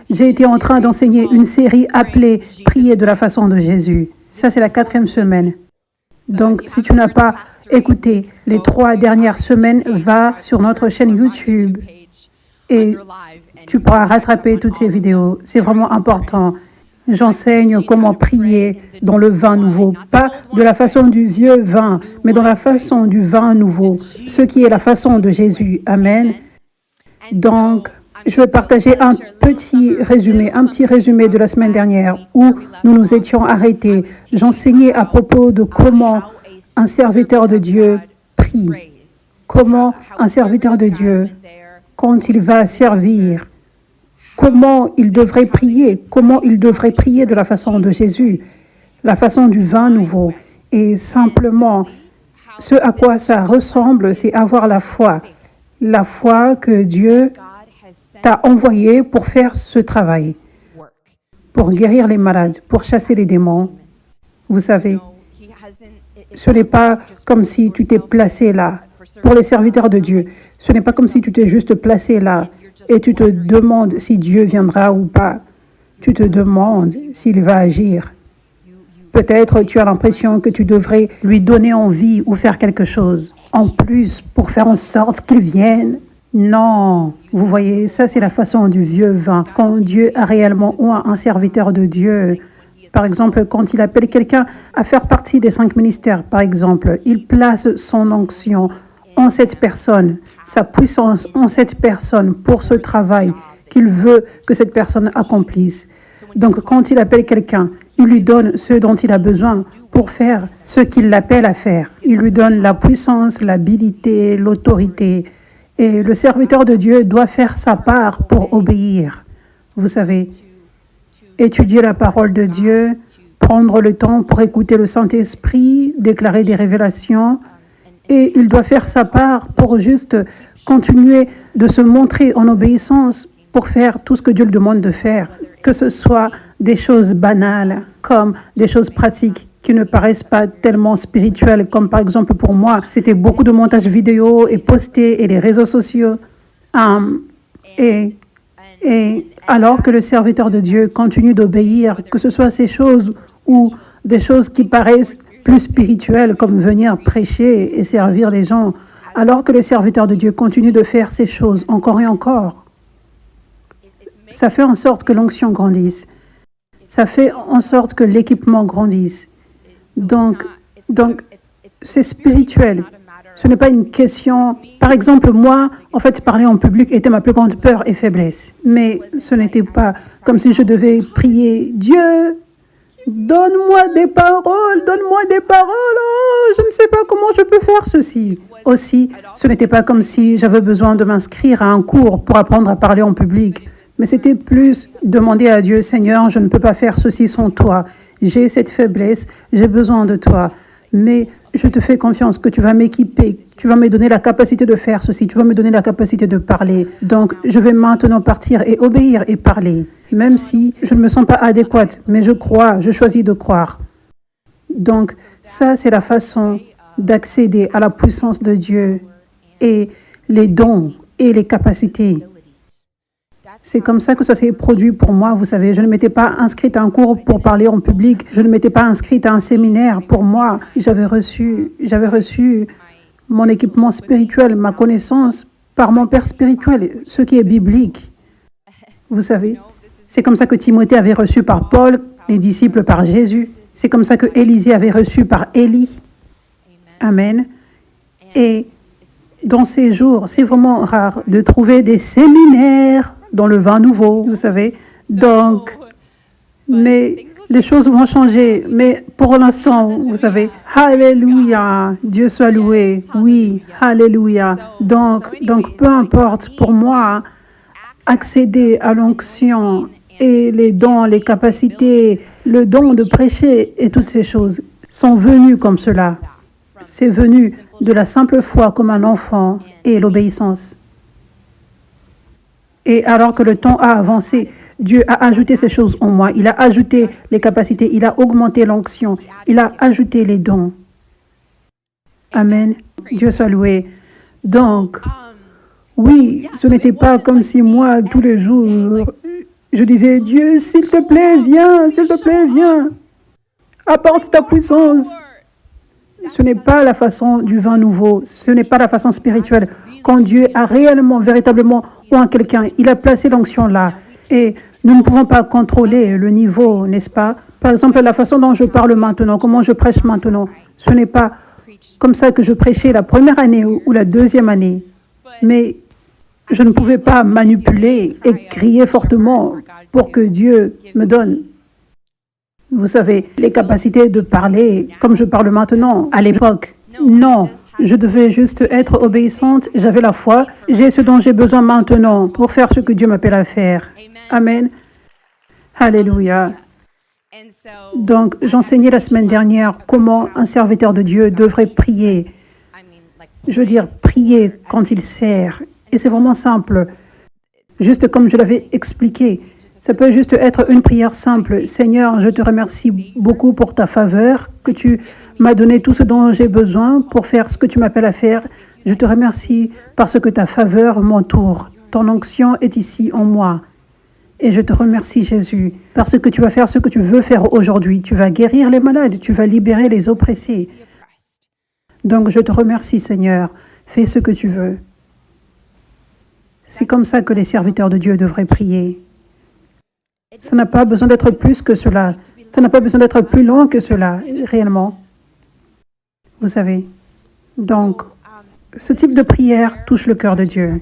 j'ai été en train d'enseigner une série appelée « Prier de la façon de Jésus ». Ça, c'est la 4e semaine. Donc, si tu n'as pas écouté les 3 dernières semaines, va sur notre chaîne YouTube et tu pourras rattraper toutes ces vidéos. C'est vraiment important. J'enseigne comment prier dans le vin nouveau, pas de la façon du vieux vin, mais dans la façon du vin nouveau, ce qui est la façon de Jésus. Amen. Donc, je vais partager un petit résumé de la semaine dernière où nous nous étions arrêtés. J'enseignais à propos de comment un serviteur de Dieu prie, comment un serviteur de Dieu, quand il va servir, comment il devrait prier de la façon de Jésus, la façon du vin nouveau. Et simplement, ce à quoi ça ressemble, c'est avoir la foi que Dieu t'a envoyé pour faire ce travail, pour guérir les malades, pour chasser les démons. Vous savez, ce n'est pas comme si tu t'es placé là. Pour les serviteurs de Dieu, ce n'est pas comme si tu t'es juste placé là et tu te demandes si Dieu viendra ou pas. Tu te demandes s'il va agir. Peut-être tu as l'impression que tu devrais lui donner envie ou faire quelque chose en plus pour faire en sorte qu'il vienne. Non, vous voyez, ça c'est la façon du vieux vin. Quand Dieu a réellement un serviteur de Dieu, par exemple, quand il appelle quelqu'un à faire partie des 5 ministères, par exemple, il place son onction en cette personne, sa puissance en cette personne pour ce travail qu'il veut que cette personne accomplisse. Donc, quand il appelle quelqu'un, il lui donne ce dont il a besoin pour faire ce qu'il l'appelle à faire. Il lui donne la puissance, l'habilité, l'autorité. Et le serviteur de Dieu doit faire sa part pour obéir. Vous savez, étudier la parole de Dieu, prendre le temps pour écouter le Saint-Esprit, déclarer des révélations. Et il doit faire sa part pour juste continuer de se montrer en obéissance pour faire tout ce que Dieu lui demande de faire. Que ce soit des choses banales comme des choses pratiques qui ne paraissent pas tellement spirituelles, comme par exemple pour moi, c'était beaucoup de montage vidéo et posté et les réseaux sociaux. Et alors que le serviteur de Dieu continue d'obéir, que ce soit ces choses ou des choses qui paraissent plus spirituelles, comme venir prêcher et servir les gens, alors que le serviteur de Dieu continue de faire ces choses encore et encore, ça fait en sorte que l'onction grandisse. Ça fait en sorte que l'équipement grandisse. Donc c'est spirituel. Ce n'est pas une question... Par exemple, moi, en fait, parler en public était ma plus grande peur et faiblesse. Mais ce n'était pas comme si je devais prier « Dieu, donne-moi des paroles, donne-moi des paroles. Oh, je ne sais pas comment je peux faire ceci. » Aussi, ce n'était pas comme si j'avais besoin de m'inscrire à un cours pour apprendre à parler en public. Mais c'était plus demander à Dieu, « Seigneur, je ne peux pas faire ceci sans toi. J'ai cette faiblesse, j'ai besoin de toi. Mais je te fais confiance que tu vas m'équiper, tu vas me donner la capacité de faire ceci, tu vas me donner la capacité de parler. Donc, je vais maintenant partir et obéir et parler, même si je ne me sens pas adéquate, mais je crois, je choisis de croire. » Donc, ça, c'est la façon d'accéder à la puissance de Dieu et les dons et les capacités. C'est comme ça que ça s'est produit pour moi, vous savez. Je ne m'étais pas inscrite à un cours pour parler en public. Je ne m'étais pas inscrite à un séminaire pour moi. J'avais reçu mon équipement spirituel, ma connaissance par mon père spirituel, ce qui est biblique. Vous savez, c'est comme ça que Timothée avait reçu par Paul, les disciples par Jésus. C'est comme ça que Élisée avait reçu par Élie. Amen. Et dans ces jours, c'est vraiment rare de trouver des séminaires dans le vin nouveau, vous savez. Donc, mais les choses vont changer. Mais pour l'instant, vous savez, Alléluia, Dieu soit loué. Oui, Alléluia. Donc, peu importe pour moi, accéder à l'onction et les dons, les capacités, le don de prêcher et toutes ces choses sont venues comme cela. C'est venu de la simple foi comme un enfant et l'obéissance. Et alors que le temps a avancé, Dieu a ajouté ces choses en moi. Il a ajouté les capacités, il a augmenté l'onction, il a ajouté les dons. Amen. Dieu soit loué. Donc, oui, ce n'était pas comme si moi, tous les jours, Je disais, Dieu, s'il te plaît, viens, s'il te plaît, viens. Apporte ta puissance. Ce n'est pas la façon du vin nouveau, ce n'est pas la façon spirituelle. Quand Dieu a réellement, véritablement oint quelqu'un, il a placé l'onction là. Et nous ne pouvons pas contrôler le niveau, n'est-ce pas? Par exemple, la façon dont je parle maintenant, comment je prêche maintenant, ce n'est pas comme ça que je prêchais la première année ou la deuxième année. Mais je ne pouvais pas manipuler et crier fortement pour que Dieu me donne, vous savez, les capacités de parler comme je parle maintenant. À l'époque, non. Je devais juste être obéissante. J'avais la foi. J'ai ce dont j'ai besoin maintenant pour faire ce que Dieu m'appelle à faire. Amen. Alléluia. Donc, j'enseignais la semaine dernière comment un serviteur de Dieu devrait prier. Je veux dire, prier quand il sert. Et c'est vraiment simple. Juste comme je l'avais expliqué. Ça peut juste être une prière simple. Seigneur, je te remercie beaucoup pour ta faveur, que tu m'as donné tout ce dont j'ai besoin pour faire ce que tu m'appelles à faire. Je te remercie parce que ta faveur m'entoure. Ton onction est ici en moi. Et je te remercie, Jésus, parce que tu vas faire ce que tu veux faire aujourd'hui. Tu vas guérir les malades, tu vas libérer les oppressés. Donc, je te remercie, Seigneur. Fais ce que tu veux. C'est comme ça que les serviteurs de Dieu devraient prier. Ça n'a pas besoin d'être plus que cela. Ça n'a pas besoin d'être plus long que cela, réellement. Vous savez. Donc, ce type de prière touche le cœur de Dieu.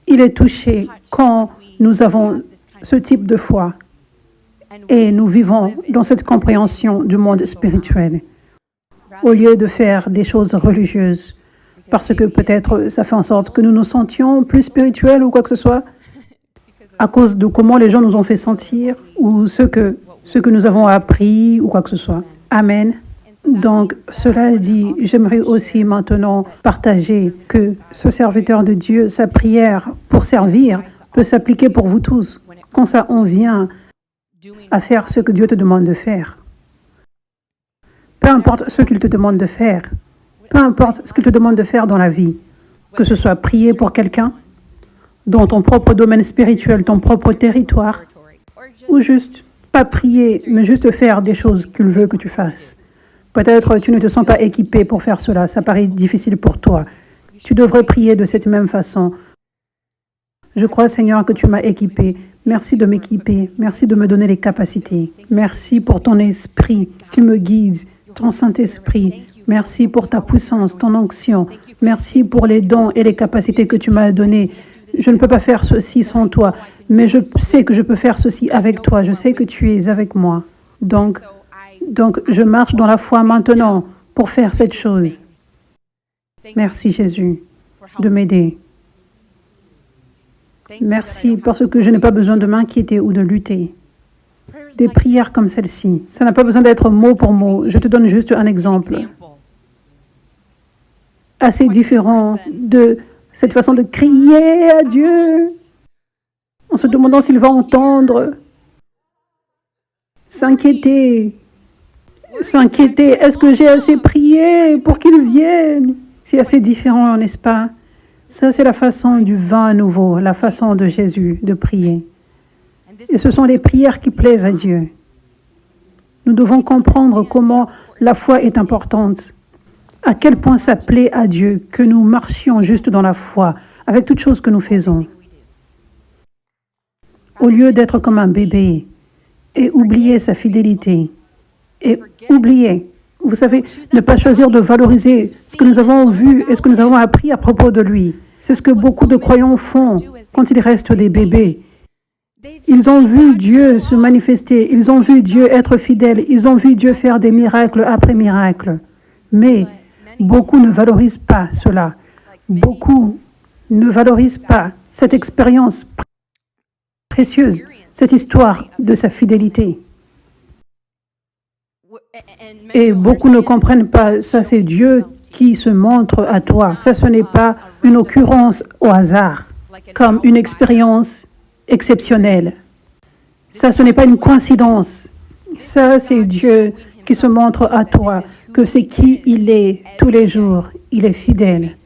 Il est touché quand nous avons ce type de foi et nous vivons dans cette compréhension du monde spirituel au lieu de faire des choses religieuses parce que peut-être ça fait en sorte que nous nous sentions plus spirituels ou quoi que ce soit à cause de comment les gens nous ont fait sentir ou ce que nous avons appris ou quoi que ce soit. Amen. Donc, cela dit, j'aimerais aussi maintenant partager que ce serviteur de Dieu, sa prière pour servir, peut s'appliquer pour vous tous. Quand ça en vient à faire ce que Dieu te demande de faire. Peu importe ce qu'il te demande de faire. Peu importe ce qu'il te demande de faire dans la vie. Que ce soit prier pour quelqu'un, dans ton propre domaine spirituel, ton propre territoire, ou juste pas prier, mais juste faire des choses qu'il veut que tu fasses. Peut-être tu ne te sens pas équipé pour faire cela, ça paraît difficile pour toi. Tu devrais prier de cette même façon. Je crois, Seigneur, que tu m'as équipé. Merci de m'équiper. Merci de me donner les capacités. Merci pour ton esprit qui me guide, ton Saint-Esprit. Merci pour ta puissance, ton onction. Merci pour les dons et les capacités que tu m'as donnés. Je ne peux pas faire ceci sans toi, mais je sais que je peux faire ceci avec toi. Je sais que tu es avec moi. Donc, je marche dans la foi maintenant pour faire cette chose. Merci, Jésus, de m'aider. Merci parce que je n'ai pas besoin de m'inquiéter ou de lutter. Des prières comme celle-ci, ça n'a pas besoin d'être mot pour mot. Je te donne juste un exemple. Assez différent de cette façon de crier à Dieu en se demandant s'il va entendre. S'inquiéter. Est-ce que j'ai assez prié pour qu'il vienne? C'est assez différent, n'est-ce pas? Ça, c'est la façon du vin nouveau, la façon de Jésus de prier. Et ce sont les prières qui plaisent à Dieu. Nous devons comprendre comment la foi est importante, à quel point ça plaît à Dieu que nous marchions juste dans la foi, avec toutes choses que nous faisons. Au lieu d'être comme un bébé et oublier sa fidélité, et oublier, vous savez, ne pas choisir de valoriser ce que nous avons vu et ce que nous avons appris à propos de lui. C'est ce que beaucoup de croyants font quand ils restent des bébés. Ils ont vu Dieu se manifester, ils ont vu Dieu être fidèle, ils ont vu Dieu faire des miracles après miracles. Mais beaucoup ne valorisent pas cela. Beaucoup ne valorisent pas cette expérience précieuse, cette histoire de sa fidélité. Et beaucoup ne comprennent pas, ça c'est Dieu qui se montre à toi. Ça, ce n'est pas une occurrence au hasard, comme une expérience exceptionnelle. Ça, ce n'est pas une coïncidence. Ça, c'est Dieu qui se montre à toi, que c'est qui il est tous les jours. Il est fidèle.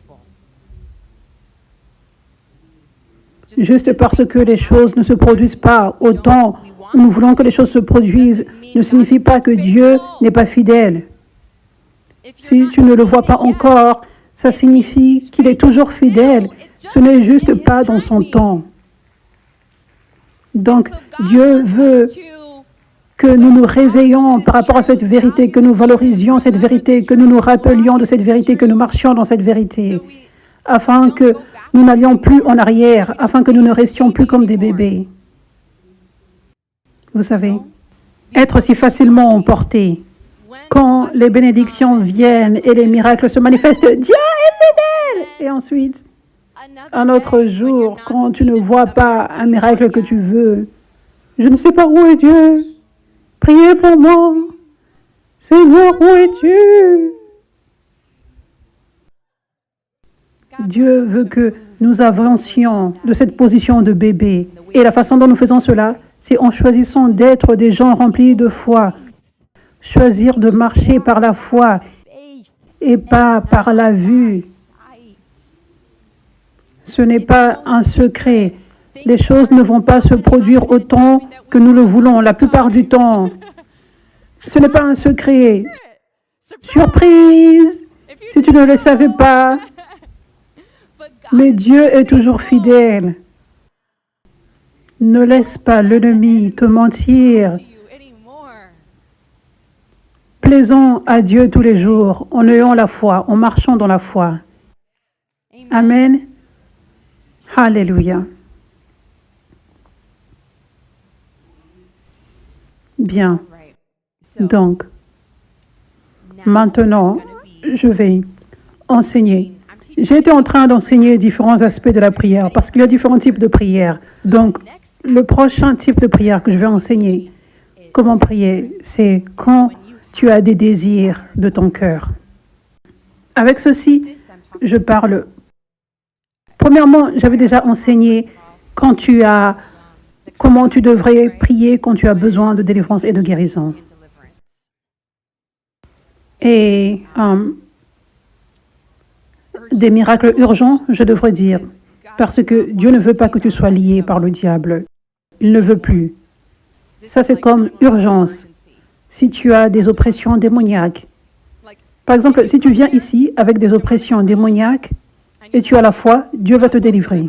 Juste parce que les choses ne se produisent pas au temps où nous voulons que les choses se produisent ne signifie pas que Dieu n'est pas fidèle. Si tu ne le vois pas encore, ça signifie qu'il est toujours fidèle. Ce n'est juste pas dans son temps. Donc, Dieu veut que nous nous réveillons par rapport à cette vérité, que nous valorisions cette vérité, que nous nous rappelions de cette vérité, que nous marchions dans cette vérité, afin que nous n'allions plus en arrière, afin que nous ne restions plus comme des bébés. Vous savez, être si facilement emporté. Quand les bénédictions viennent et les miracles se manifestent, Dieu est fidèle! Et ensuite, un autre jour, quand tu ne vois pas un miracle que tu veux, je ne sais pas où est Dieu. Priez pour moi. Seigneur, où es-tu? Dieu veut que nous avancions de cette position de bébé. Et la façon dont nous faisons cela, c'est en choisissant d'être des gens remplis de foi. Choisir de marcher par la foi et pas par la vue. Ce n'est pas un secret. Les choses ne vont pas se produire autant que nous le voulons, la plupart du temps. Ce n'est pas un secret. Surprise! Si tu ne le savais pas. Mais Dieu est toujours fidèle. Ne laisse pas l'ennemi te mentir. Plaisons à Dieu tous les jours, en ayant la foi, en marchant dans la foi. Amen. Alléluia. Bien. Donc, maintenant, je vais enseigner. J'ai été en train d'enseigner différents aspects de la prière parce qu'il y a différents types de prières. Donc, le prochain type de prière que je vais enseigner, comment prier, c'est quand tu as des désirs de ton cœur. Avec ceci, je parle. Premièrement, j'avais déjà enseigné comment tu devrais prier quand tu as besoin de délivrance et de guérison. Et des miracles urgents, je devrais dire, parce que Dieu ne veut pas que tu sois lié par le diable. Il ne veut plus. Ça, c'est comme urgence. Si tu as des oppressions démoniaques. Par exemple, si tu viens ici avec des oppressions démoniaques et tu as la foi, Dieu va te délivrer.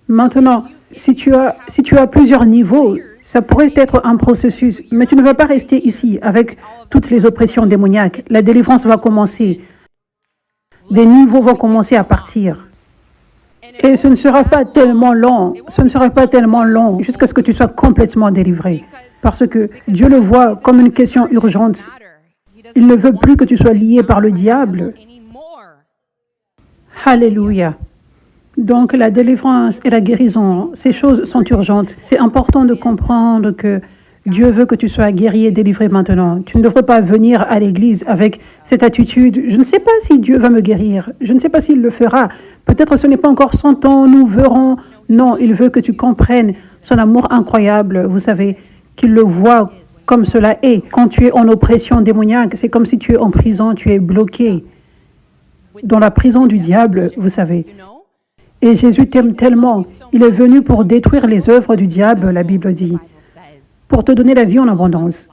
Maintenant, si tu as plusieurs niveaux, ça pourrait être un processus, mais tu ne vas pas rester ici avec toutes les oppressions démoniaques. La délivrance va commencer. Des niveaux vont commencer à partir. Et ce ne sera pas tellement long. Ce ne sera pas tellement long jusqu'à ce que tu sois complètement délivré. Parce que Dieu le voit comme une question urgente. Il ne veut plus que tu sois lié par le diable. Alléluia. Donc la délivrance et la guérison, ces choses sont urgentes. C'est important de comprendre que Dieu veut que tu sois guéri et délivré maintenant. Tu ne devrais pas venir à l'église avec cette attitude. Je ne sais pas si Dieu va me guérir. Je ne sais pas s'il le fera. Peut-être ce n'est pas encore son temps, nous verrons. Non, il veut que tu comprennes son amour incroyable. Vous savez qu'il le voit comme cela est. Quand tu es en oppression démoniaque, c'est comme si tu es en prison, tu es bloqué dans la prison du diable, vous savez. Et Jésus t'aime tellement. Il est venu pour détruire les œuvres du diable, la Bible dit, pour te donner la vie en abondance.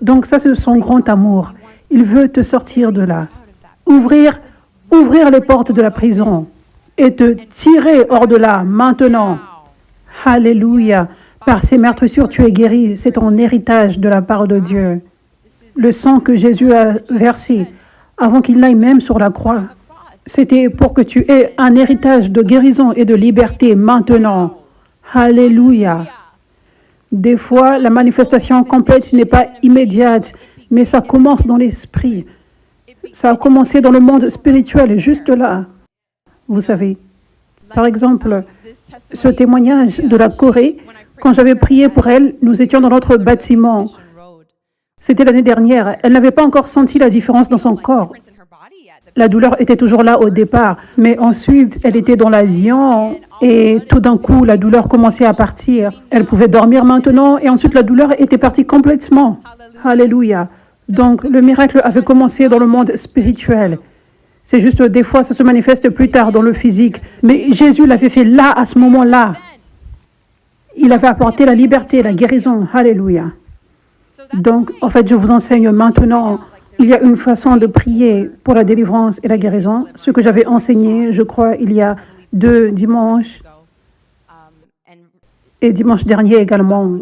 Donc ça, c'est son grand amour. Il veut te sortir de là. Ouvrir les portes de la prison et te tirer hors de là, maintenant. Alléluia. Par ses meurtrissures, tu es guéri. C'est ton héritage de la part de Dieu. Le sang que Jésus a versé avant qu'il n'aille même sur la croix, c'était pour que tu aies un héritage de guérison et de liberté maintenant. Alléluia. Des fois, la manifestation complète n'est pas immédiate, mais ça commence dans l'esprit. Ça a commencé dans le monde spirituel, juste là. Vous savez, par exemple, ce témoignage de la Corée, quand j'avais prié pour elle, nous étions dans notre bâtiment. C'était l'année dernière. Elle n'avait pas encore senti la différence dans son corps. La douleur était toujours là au départ, mais ensuite, elle était dans l'avion et tout d'un coup, la douleur commençait à partir. Elle pouvait dormir maintenant et ensuite, la douleur était partie complètement. Alléluia. Donc, le miracle avait commencé dans le monde spirituel. C'est juste des fois, ça se manifeste plus tard dans le physique. Mais Jésus l'avait fait là, à ce moment-là. Il avait apporté la liberté, la guérison. Alléluia. Donc, en fait, je vous enseigne maintenant. Il y a une façon de prier pour la délivrance et la guérison. Ce que j'avais enseigné, je crois, il y a 2 dimanches. Et dimanche dernier également.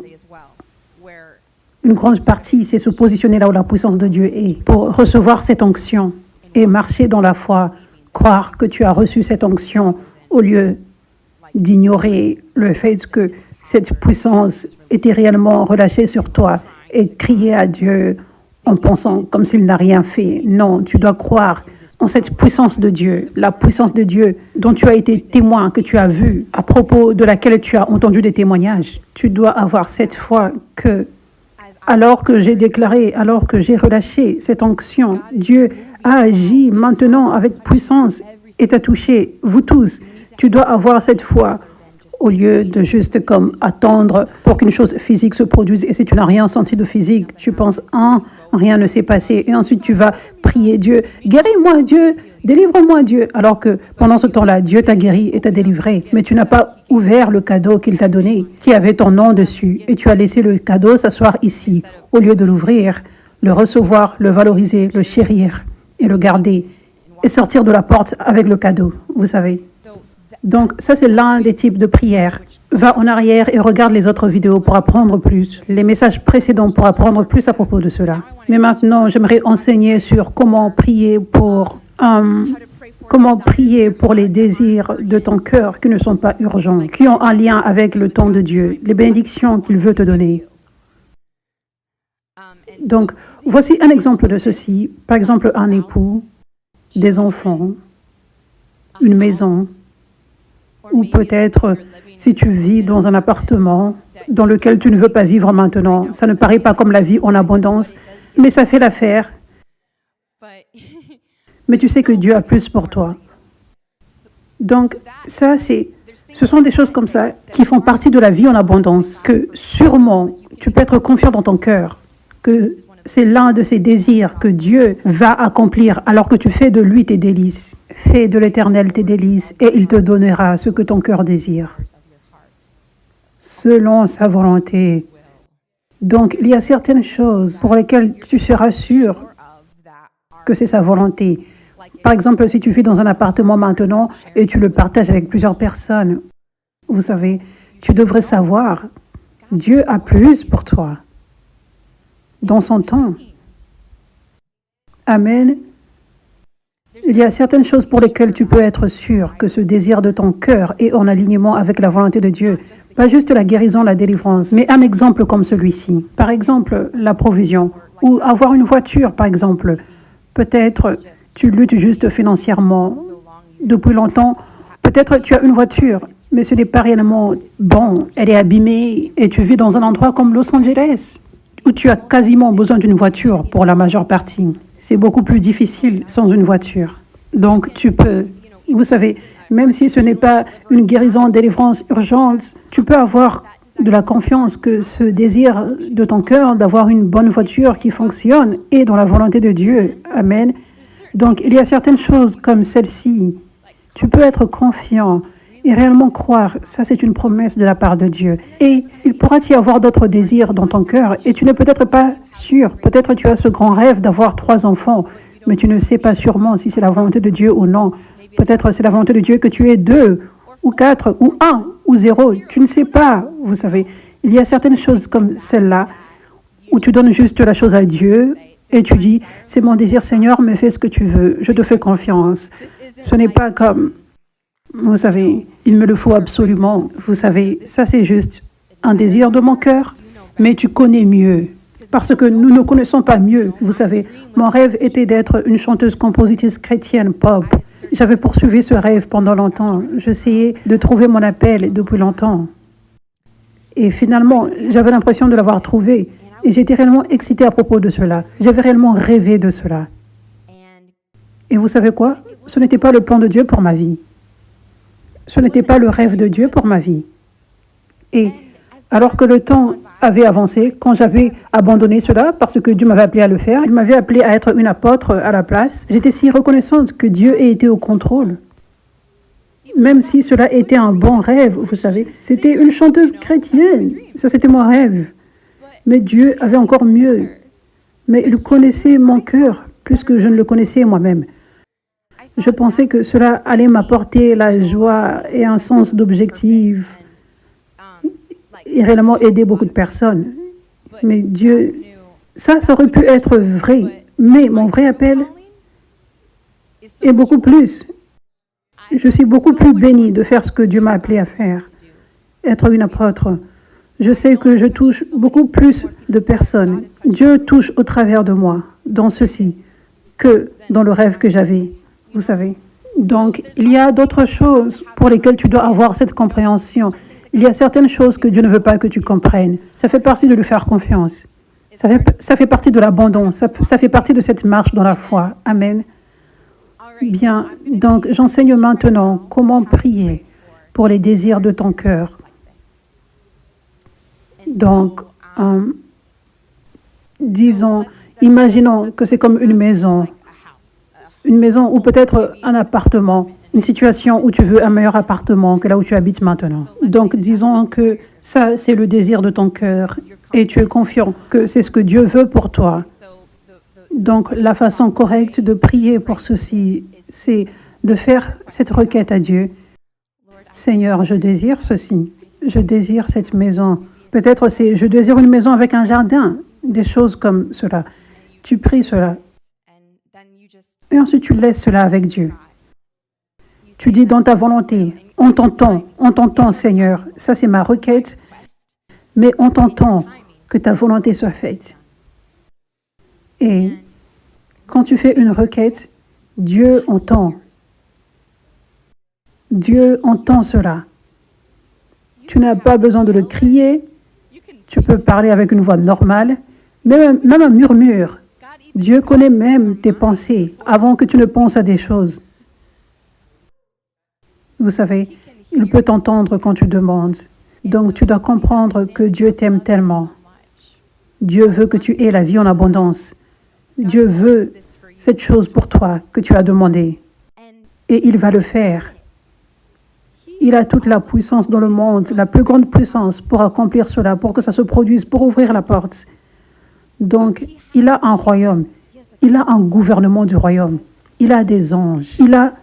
Une grande partie, c'est se positionner là où la puissance de Dieu est pour recevoir cette onction et marcher dans la foi, croire que tu as reçu cette onction au lieu d'ignorer le fait que cette puissance était réellement relâchée sur toi et crier à Dieu en pensant comme s'il n'a rien fait. Non, tu dois croire en cette puissance de Dieu, la puissance de Dieu dont tu as été témoin, que tu as vu, à propos de laquelle tu as entendu des témoignages. Tu dois avoir cette foi que, alors que j'ai déclaré, alors que j'ai relâché cette onction, Dieu a agi maintenant avec puissance et t'a touché, vous tous. Tu dois avoir cette foi au lieu de juste comme attendre pour qu'une chose physique se produise. Et si tu n'as rien senti de physique, tu penses, rien ne s'est passé. Et ensuite, tu vas prier Dieu, guéris-moi Dieu, délivre-moi Dieu. Alors que pendant ce temps-là, Dieu t'a guéri et t'a délivré. Mais tu n'as pas ouvert le cadeau qu'il t'a donné, qui avait ton nom dessus. Et tu as laissé le cadeau s'asseoir ici, au lieu de l'ouvrir, le recevoir, le valoriser, le chérir et le garder. Et sortir de la porte avec le cadeau, vous savez. Donc, ça, c'est l'un des types de prières. Va en arrière et regarde les autres vidéos pour apprendre plus, les messages précédents pour apprendre plus à propos de cela. Mais maintenant, j'aimerais enseigner sur comment prier pour les désirs de ton cœur qui ne sont pas urgents, qui ont un lien avec le temps de Dieu, les bénédictions qu'il veut te donner. Donc, voici un exemple de ceci. Par exemple, un époux, des enfants, une maison, ou peut-être si tu vis dans un appartement dans lequel tu ne veux pas vivre maintenant. Ça ne paraît pas comme la vie en abondance, mais ça fait l'affaire. Mais tu sais que Dieu a plus pour toi. Donc, ce sont des choses comme ça qui font partie de la vie en abondance, que sûrement tu peux être confiant dans ton cœur, que c'est l'un de ces désirs que Dieu va accomplir alors que tu fais de lui tes délices. Fais de l'Éternel tes délices et il te donnera ce que ton cœur désire, selon sa volonté. Donc, il y a certaines choses pour lesquelles tu seras sûr que c'est sa volonté. Par exemple, si tu vis dans un appartement maintenant et tu le partages avec plusieurs personnes, vous savez, tu devrais savoir, Dieu a plus pour toi. Dans son temps. Amen. Il y a certaines choses pour lesquelles tu peux être sûr que ce désir de ton cœur est en alignement avec la volonté de Dieu. Pas juste la guérison, la délivrance, mais un exemple comme celui-ci. Par exemple, la provision. Ou avoir une voiture, par exemple. Peut-être tu luttes juste financièrement depuis longtemps. Peut-être tu as une voiture, mais ce n'est pas réellement bon. Elle est abîmée et tu vis dans un endroit comme Los Angeles, où tu as quasiment besoin d'une voiture pour la majeure partie. C'est beaucoup plus difficile sans une voiture. Donc, tu peux, vous savez, même si ce n'est pas une guérison, délivrance urgente, tu peux avoir de la confiance que ce désir de ton cœur d'avoir une bonne voiture qui fonctionne est dans la volonté de Dieu. Amen. Donc, il y a certaines choses comme celle-ci. Tu peux être confiant et réellement croire, ça c'est une promesse de la part de Dieu. Et il pourra y avoir d'autres désirs dans ton cœur et tu n'es peut-être pas sûr. Peut-être tu as ce grand rêve d'avoir 3 enfants, mais tu ne sais pas sûrement si c'est la volonté de Dieu ou non. Peut-être c'est la volonté de Dieu que tu aies 2 ou 4 ou 1 ou 0. Tu ne sais pas, vous savez. Il y a certaines choses comme celle-là où tu donnes juste la chose à Dieu et tu dis, c'est mon désir Seigneur, mais fais ce que tu veux, je te fais confiance. Ce n'est pas comme... Vous savez, il me le faut absolument. Vous savez, ça c'est juste un désir de mon cœur, mais tu connais mieux. Parce que nous ne connaissons pas mieux. Vous savez, mon rêve était d'être une chanteuse compositrice chrétienne pop. J'avais poursuivi ce rêve pendant longtemps. J'essayais de trouver mon appel depuis longtemps. Et finalement, j'avais l'impression de l'avoir trouvé. Et j'étais réellement excitée à propos de cela. J'avais réellement rêvé de cela. Et vous savez quoi? Ce n'était pas le plan de Dieu pour ma vie. Ce n'était pas le rêve de Dieu pour ma vie. Et alors que le temps avait avancé, quand j'avais abandonné cela, parce que Dieu m'avait appelé à le faire, il m'avait appelé à être une apôtre à la place, j'étais si reconnaissante que Dieu ait été au contrôle. Même si cela était un bon rêve, vous savez, c'était une chanteuse chrétienne, ça c'était mon rêve. Mais Dieu avait encore mieux. Mais il connaissait mon cœur plus que je ne le connaissais moi-même. Je pensais que cela allait m'apporter la joie et un sens d'objectif et réellement aider beaucoup de personnes. Mais Dieu, ça aurait pu être vrai. Mais mon vrai appel est beaucoup plus. Je suis beaucoup plus bénie de faire ce que Dieu m'a appelé à faire, être une apôtre. Je sais que je touche beaucoup plus de personnes. Dieu touche au travers de moi, dans ceci, que dans le rêve que j'avais, vous savez. Donc, il y a d'autres choses pour lesquelles tu dois avoir cette compréhension. Il y a certaines choses que Dieu ne veut pas que tu comprennes. Ça fait partie de lui faire confiance. Ça fait partie de l'abandon. Ça fait partie de cette marche dans la foi. Amen. Bien, donc j'enseigne maintenant comment prier pour les désirs de ton cœur. Donc, disons, imaginons que c'est comme une maison ou peut-être un appartement, une situation où tu veux un meilleur appartement que là où tu habites maintenant. Donc, disons que ça, c'est le désir de ton cœur et tu es confiant que c'est ce que Dieu veut pour toi. Donc, la façon correcte de prier pour ceci, c'est de faire cette requête à Dieu. Seigneur, je désire ceci. Je désire cette maison. Peut-être c'est je désire une maison avec un jardin, des choses comme cela. Tu pries cela. Et ensuite, tu laisses cela avec Dieu. Tu dis dans ta volonté, on t'entend, Seigneur. Ça, c'est ma requête. Mais on t'entend, que ta volonté soit faite. Et quand tu fais une requête, Dieu entend. Dieu entend cela. Tu n'as pas besoin de le crier. Tu peux parler avec une voix normale, même un murmure. Dieu connaît même tes pensées avant que tu ne penses à des choses. Vous savez, il peut t'entendre quand tu demandes. Donc tu dois comprendre que Dieu t'aime tellement. Dieu veut que tu aies la vie en abondance. Dieu veut cette chose pour toi que tu as demandé. Et il va le faire. Il a toute la puissance dans le monde, la plus grande puissance pour accomplir cela, pour que ça se produise, pour ouvrir la porte. Donc, il a un royaume. Il a un gouvernement du royaume. Il a des anges. Il a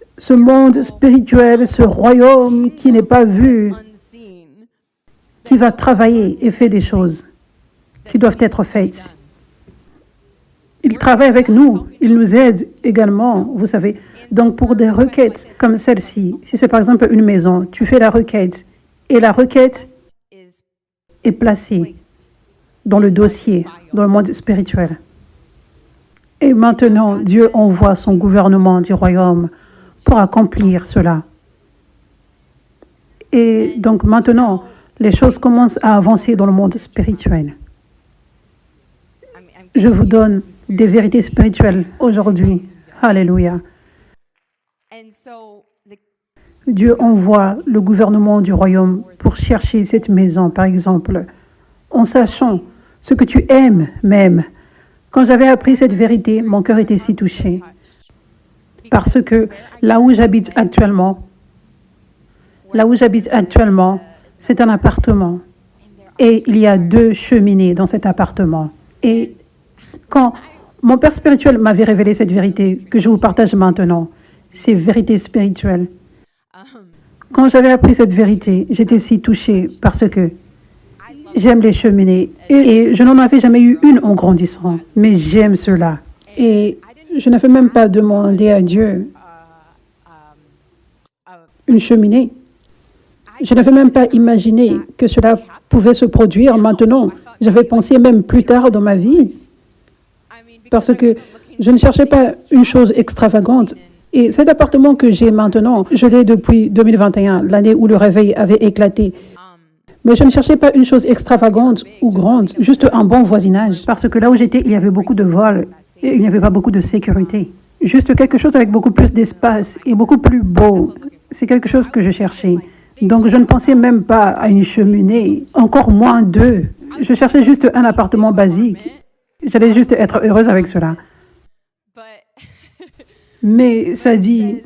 ce monde spirituel, ce royaume qui n'est pas vu, qui va travailler et fait des choses qui doivent être faites. Il travaille avec nous, il nous aide également, vous savez. Donc pour des requêtes comme celle-ci, si c'est par exemple une maison, tu fais la requête et la requête est placée dans le dossier, dans le monde spirituel. Et maintenant, Dieu envoie son gouvernement du royaume pour accomplir cela. Et donc maintenant, les choses commencent à avancer dans le monde spirituel. Je vous donne des vérités spirituelles aujourd'hui. Alléluia. Dieu envoie le gouvernement du royaume pour chercher cette maison, par exemple, en sachant ce que tu aimes même. Quand j'avais appris cette vérité, mon cœur était si touché. Parce que là où j'habite actuellement, c'est un appartement. Et il y a 2 cheminées dans cet appartement. Et quand mon père spirituel m'avait révélé cette vérité que je vous partage maintenant, ces vérités spirituelles, quand j'avais appris cette vérité, j'étais si touchée parce que j'aime les cheminées et je n'en avais jamais eu une en grandissant, mais j'aime cela. Et je n'avais même pas demandé à Dieu une cheminée. Je n'avais même pas imaginé que cela pouvait se produire maintenant. J'avais pensé même plus tard dans ma vie. Parce que je ne cherchais pas une chose extravagante. Et cet appartement que j'ai maintenant, je l'ai depuis 2021, l'année où le réveil avait éclaté. Mais je ne cherchais pas une chose extravagante ou grande, juste un bon voisinage. Parce que là où j'étais, il y avait beaucoup de vols et il n'y avait pas beaucoup de sécurité. Juste quelque chose avec beaucoup plus d'espace et beaucoup plus beau. C'est quelque chose que je cherchais. Donc, je ne pensais même pas à une cheminée, encore moins deux. Je cherchais juste un appartement basique. J'allais juste être heureuse avec cela. Mais ça dit,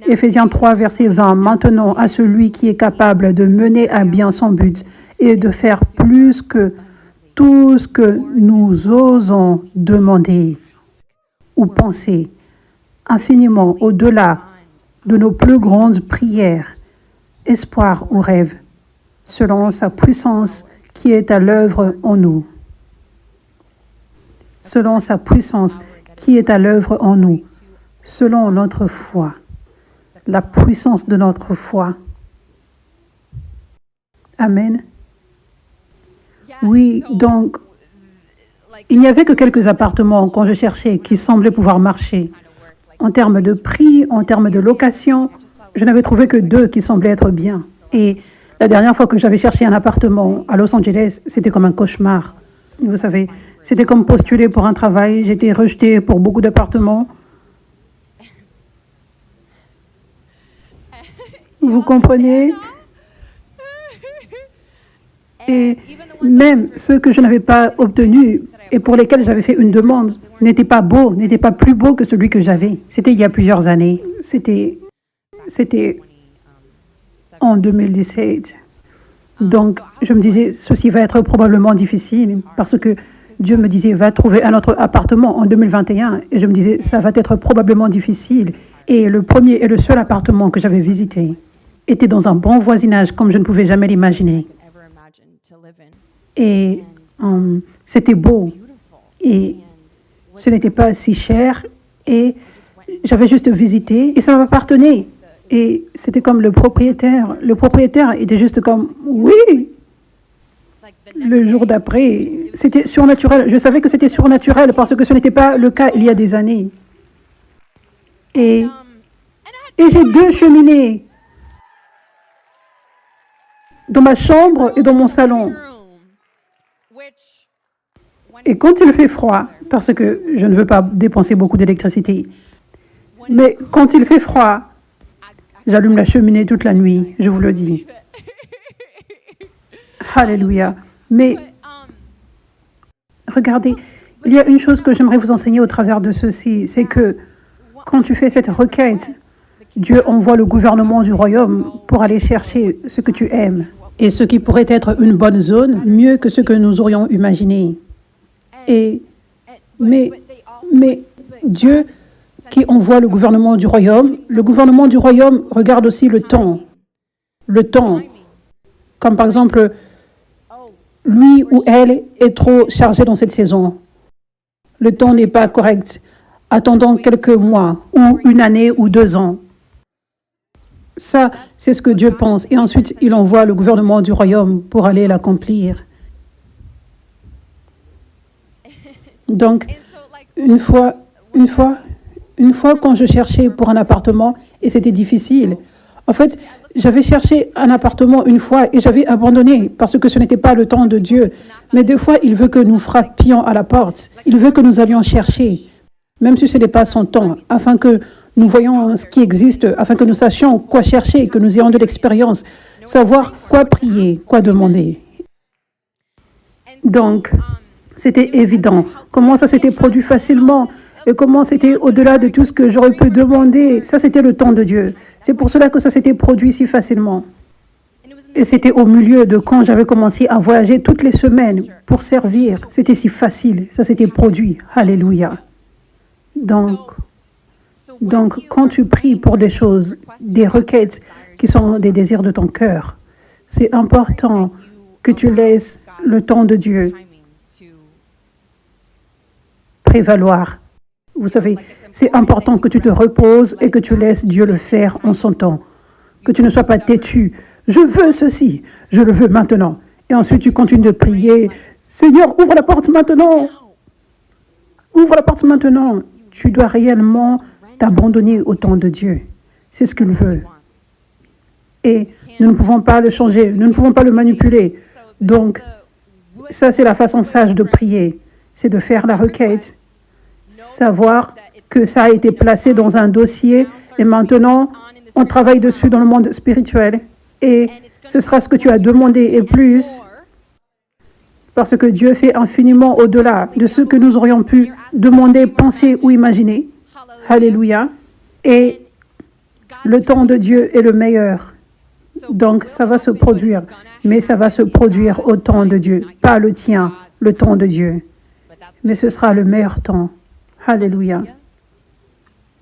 Éphésiens 3, verset 20, maintenant à celui qui est capable de mener à bien son but et de faire plus que tout ce que nous osons demander ou penser, infiniment au-delà de nos plus grandes prières, espoirs ou rêves, selon sa puissance qui est à l'œuvre en nous. Selon sa puissance qui est à l'œuvre en nous, selon notre foi, la puissance de notre foi. Amen. Oui, donc, il n'y avait que quelques appartements quand je cherchais qui semblaient pouvoir marcher. En termes de prix, en termes de location, je n'avais trouvé que 2 qui semblaient être bien. Et la dernière fois que j'avais cherché un appartement à Los Angeles, c'était comme un cauchemar. Vous savez, c'était comme postuler pour un travail. J'étais rejetée pour beaucoup d'appartements. Vous comprenez? Et même ceux que je n'avais pas obtenus et pour lesquels j'avais fait une demande n'étaient pas beaux, n'étaient pas plus beaux que celui que j'avais. C'était il y a plusieurs années. C'était en 2017. Donc, je me disais, ceci va être probablement difficile parce que Dieu me disait, va trouver un autre appartement en 2021. Et je me disais, ça va être probablement difficile. Et le premier et le seul appartement que j'avais visité était dans un bon voisinage comme je ne pouvais jamais l'imaginer. Et c'était beau. Et ce n'était pas si cher. Et j'avais juste visité et ça m'appartenait. Et c'était comme le propriétaire. Le propriétaire était juste comme, oui. Le jour d'après, c'était surnaturel. Je savais que c'était surnaturel parce que ce n'était pas le cas il y a des années. Et j'ai 2 cheminées dans ma chambre et dans mon salon. Et quand il fait froid, parce que je ne veux pas dépenser beaucoup d'électricité, mais quand il fait froid, j'allume la cheminée toute la nuit, je vous le dis. Alléluia. Mais regardez, il y a une chose que j'aimerais vous enseigner au travers de ceci, c'est que quand tu fais cette requête, Dieu envoie le gouvernement du royaume pour aller chercher ce que tu aimes et ce qui pourrait être une bonne zone, mieux que ce que nous aurions imaginé. Mais Dieu qui envoie le gouvernement du royaume regarde aussi le temps. Le temps, comme par exemple, lui ou elle est trop chargé dans cette saison. Le temps n'est pas correct. Attendons quelques mois, ou une année, ou 2 ans. Ça, c'est ce que Dieu pense. Et ensuite, il envoie le gouvernement du royaume pour aller l'accomplir. Donc, une fois, quand je cherchais pour un appartement, et c'était difficile. En fait, j'avais cherché un appartement une fois et j'avais abandonné parce que ce n'était pas le temps de Dieu. Mais des fois, il veut que nous frappions à la porte. Il veut que nous allions chercher, même si ce n'est pas son temps, afin que nous voyions ce qui existe, afin que nous sachions quoi chercher, que nous ayons de l'expérience, savoir quoi prier, quoi demander. Donc, c'était évident. Comment ça s'était produit facilement et comment c'était au-delà de tout ce que j'aurais pu demander. Ça, c'était le temps de Dieu. C'est pour cela que ça s'était produit si facilement. Et c'était au milieu de quand j'avais commencé à voyager toutes les semaines pour servir. C'était si facile. Ça s'était produit. Alléluia. Donc, quand tu pries pour des choses, des requêtes qui sont des désirs de ton cœur, c'est important que tu laisses le temps de Dieu prévaloir. Vous savez, c'est important que tu te reposes et que tu laisses Dieu le faire en son temps. Que tu ne sois pas têtu. Je veux ceci, je le veux maintenant. Et ensuite, tu continues de prier. Seigneur, ouvre la porte maintenant. Ouvre la porte maintenant. Tu dois réellement t'abandonner au temps de Dieu. C'est ce qu'il veut. Et nous ne pouvons pas le changer, nous ne pouvons pas le manipuler. Donc, Ça, c'est la façon sage de prier. C'est de faire la requête. Savoir que ça a été placé dans un dossier et maintenant, on travaille dessus dans le monde spirituel. Et ce sera ce que tu as demandé et plus, parce que Dieu fait infiniment au-delà de ce que nous aurions pu demander, penser ou imaginer. Alléluia. Et le temps de Dieu est le meilleur. Donc, ça va se produire. Mais ça va se produire au temps de Dieu. Pas le tien, le temps de Dieu. Mais ce sera le meilleur temps. Alléluia.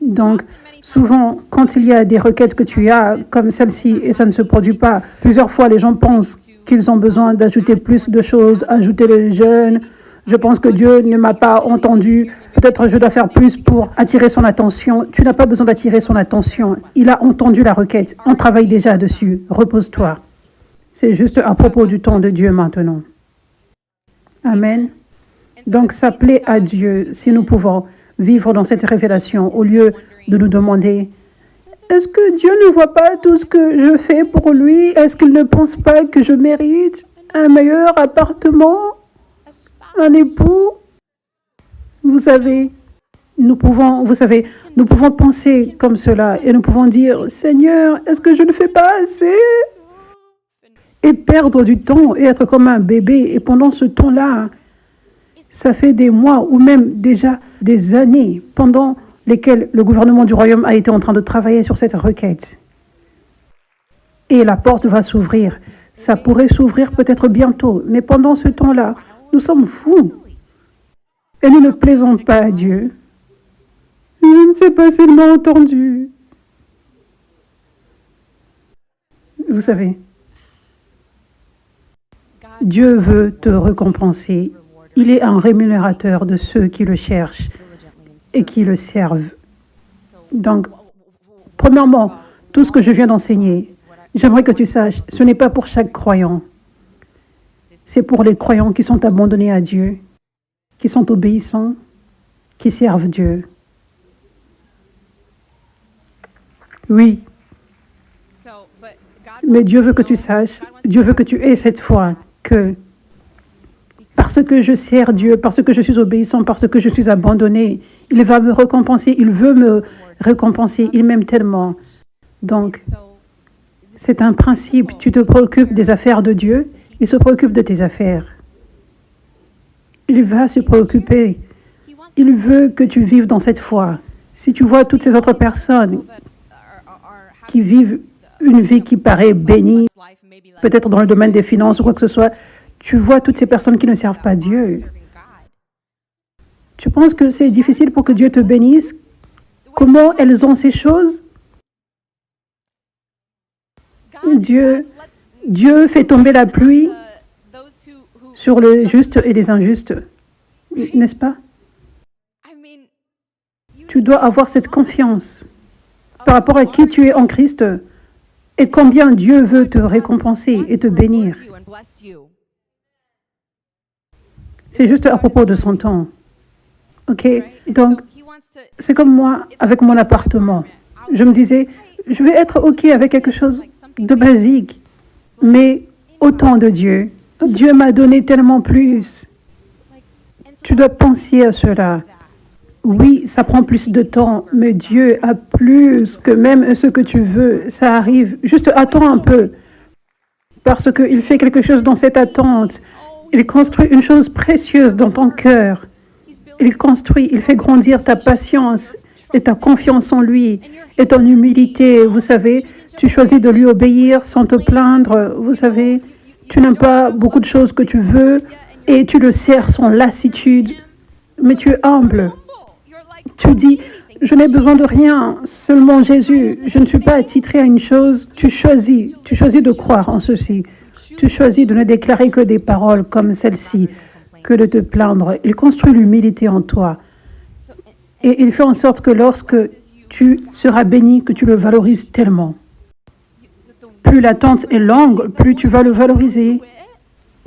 Donc, souvent, quand il y a des requêtes que tu as, comme celle-ci, et ça ne se produit pas, plusieurs fois, les gens pensent qu'ils ont besoin d'ajouter plus de choses, ajouter le jeûne. Je pense que Dieu ne m'a pas entendu. Peut-être je dois faire plus pour attirer son attention. Tu n'as pas besoin d'attirer son attention. Il a entendu la requête. On travaille déjà dessus. Repose-toi. C'est juste à propos du temps de Dieu maintenant. Amen. Donc, ça plaît à Dieu si nous pouvons vivre dans cette révélation au lieu de nous demander « Est-ce que Dieu ne voit pas tout ce que je fais pour lui? Est-ce qu'il ne pense pas que je mérite un meilleur appartement, un époux ?» Vous savez, nous pouvons penser comme cela et nous pouvons dire « Seigneur, est-ce que je ne fais pas assez ?» et perdre du temps et être comme un bébé. Et pendant ce temps-là, ça fait des mois ou même déjà des années pendant lesquelles le gouvernement du royaume a été en train de travailler sur cette requête. Et la porte va s'ouvrir. Ça pourrait s'ouvrir peut-être bientôt, mais pendant ce temps-là, nous sommes fous. Et nous ne plaisons pas à Dieu. Je ne sais pas s'il m'a entendu. Vous savez, Dieu veut te récompenser. Il est un rémunérateur de ceux qui le cherchent et qui le servent. Donc, premièrement, tout ce que je viens d'enseigner, j'aimerais que tu saches, ce n'est pas pour chaque croyant. C'est pour les croyants qui sont abandonnés à Dieu, qui sont obéissants, qui servent Dieu. Oui. Mais Dieu veut que tu saches, Dieu veut que tu aies cette foi que parce que je sers Dieu, parce que je suis obéissant, parce que je suis abandonné, il va me récompenser, il veut me récompenser, il m'aime tellement. Donc, c'est un principe, tu te préoccupes des affaires de Dieu, il se préoccupe de tes affaires. Il va se préoccuper, il veut que tu vives dans cette foi. Si tu vois toutes ces autres personnes qui vivent une vie qui paraît bénie, peut-être dans le domaine des finances ou quoi que ce soit, tu vois toutes ces personnes qui ne servent pas Dieu. Tu penses que c'est difficile pour que Dieu te bénisse? Comment elles ont ces choses? Dieu fait tomber la pluie sur les justes et les injustes, n'est-ce pas? Tu dois avoir cette confiance par rapport à qui tu es en Christ et combien Dieu veut te récompenser et te bénir. C'est juste à propos de son temps. OK? Donc, c'est comme moi avec mon appartement. Je me disais, je vais être OK avec quelque chose de basique. Mais au temps de Dieu, Dieu m'a donné tellement plus. Tu dois penser à cela. Oui, ça prend plus de temps, mais Dieu a plus que même ce que tu veux. Ça arrive. Juste attends un peu. Parce qu'il fait quelque chose dans cette attente. Il construit une chose précieuse dans ton cœur. Il fait grandir ta patience et ta confiance en lui et ton humilité. Vous savez, tu choisis de lui obéir sans te plaindre. Vous savez, tu n'as pas beaucoup de choses que tu veux et tu le sers sans lassitude. Mais tu es humble. Tu dis, je n'ai besoin de rien, seulement Jésus. Je ne suis pas attitré à une chose. Tu choisis de croire en ceci. Tu choisis de ne déclarer que des paroles comme celle-ci, que de te plaindre. Il construit l'humilité en toi. Et il fait en sorte que lorsque tu seras béni, que tu le valorises tellement. Plus l'attente est longue, plus tu vas le valoriser.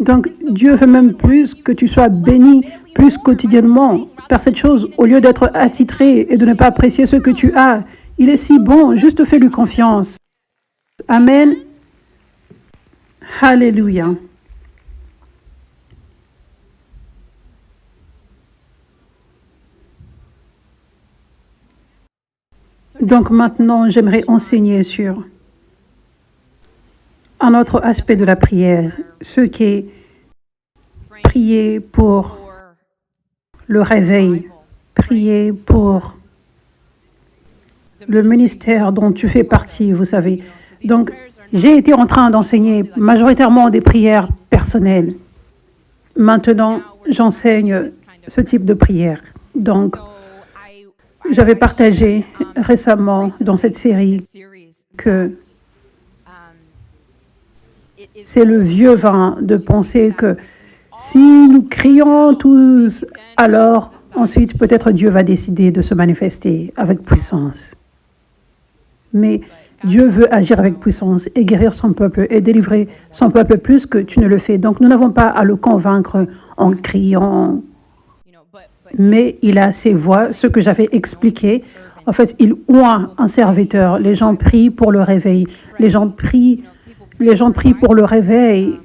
Donc, Dieu veut même plus que tu sois béni, plus quotidiennement, par cette chose, au lieu d'être attitré et de ne pas apprécier ce que tu as. Il est si bon, juste fais-lui confiance. Amen. Alléluia. Donc maintenant, j'aimerais enseigner sur un autre aspect de la prière, ce qui est prier pour le réveil, prier pour le ministère dont tu fais partie, vous savez. Donc, j'ai été en train d'enseigner majoritairement des prières personnelles. Maintenant, j'enseigne ce type de prière. Donc, j'avais partagé récemment dans cette série que c'est le vieux vin de penser que si nous crions tous, alors ensuite peut-être Dieu va décider de se manifester avec puissance. Mais Dieu veut agir avec puissance et guérir son peuple et délivrer son peuple plus que tu ne le fais. Donc nous n'avons pas à le convaincre en criant, mais il a ses voies, ce que j'avais expliqué. En fait, il oint un serviteur. Les gens prient pour le réveil. Les gens prient pour le réveil,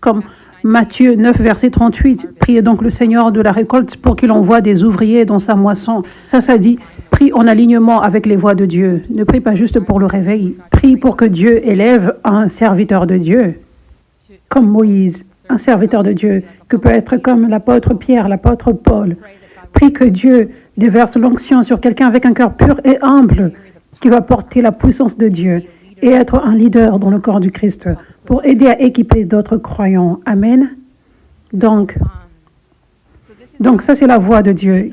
comme Matthieu 9, verset 38. Priez donc le Seigneur de la récolte pour qu'il envoie des ouvriers dans sa moisson. Ça dit, prie en alignement avec les voies de Dieu. Ne prie pas juste pour le réveil. Prie pour que Dieu élève un serviteur de Dieu, comme Moïse, un serviteur de Dieu, que peut être comme l'apôtre Pierre, l'apôtre Paul. Prie que Dieu déverse l'onction sur quelqu'un avec un cœur pur et humble, qui va porter la puissance de Dieu et être un leader dans le corps du Christ pour aider à équiper d'autres croyants. Amen. Donc ça, c'est la voix de Dieu.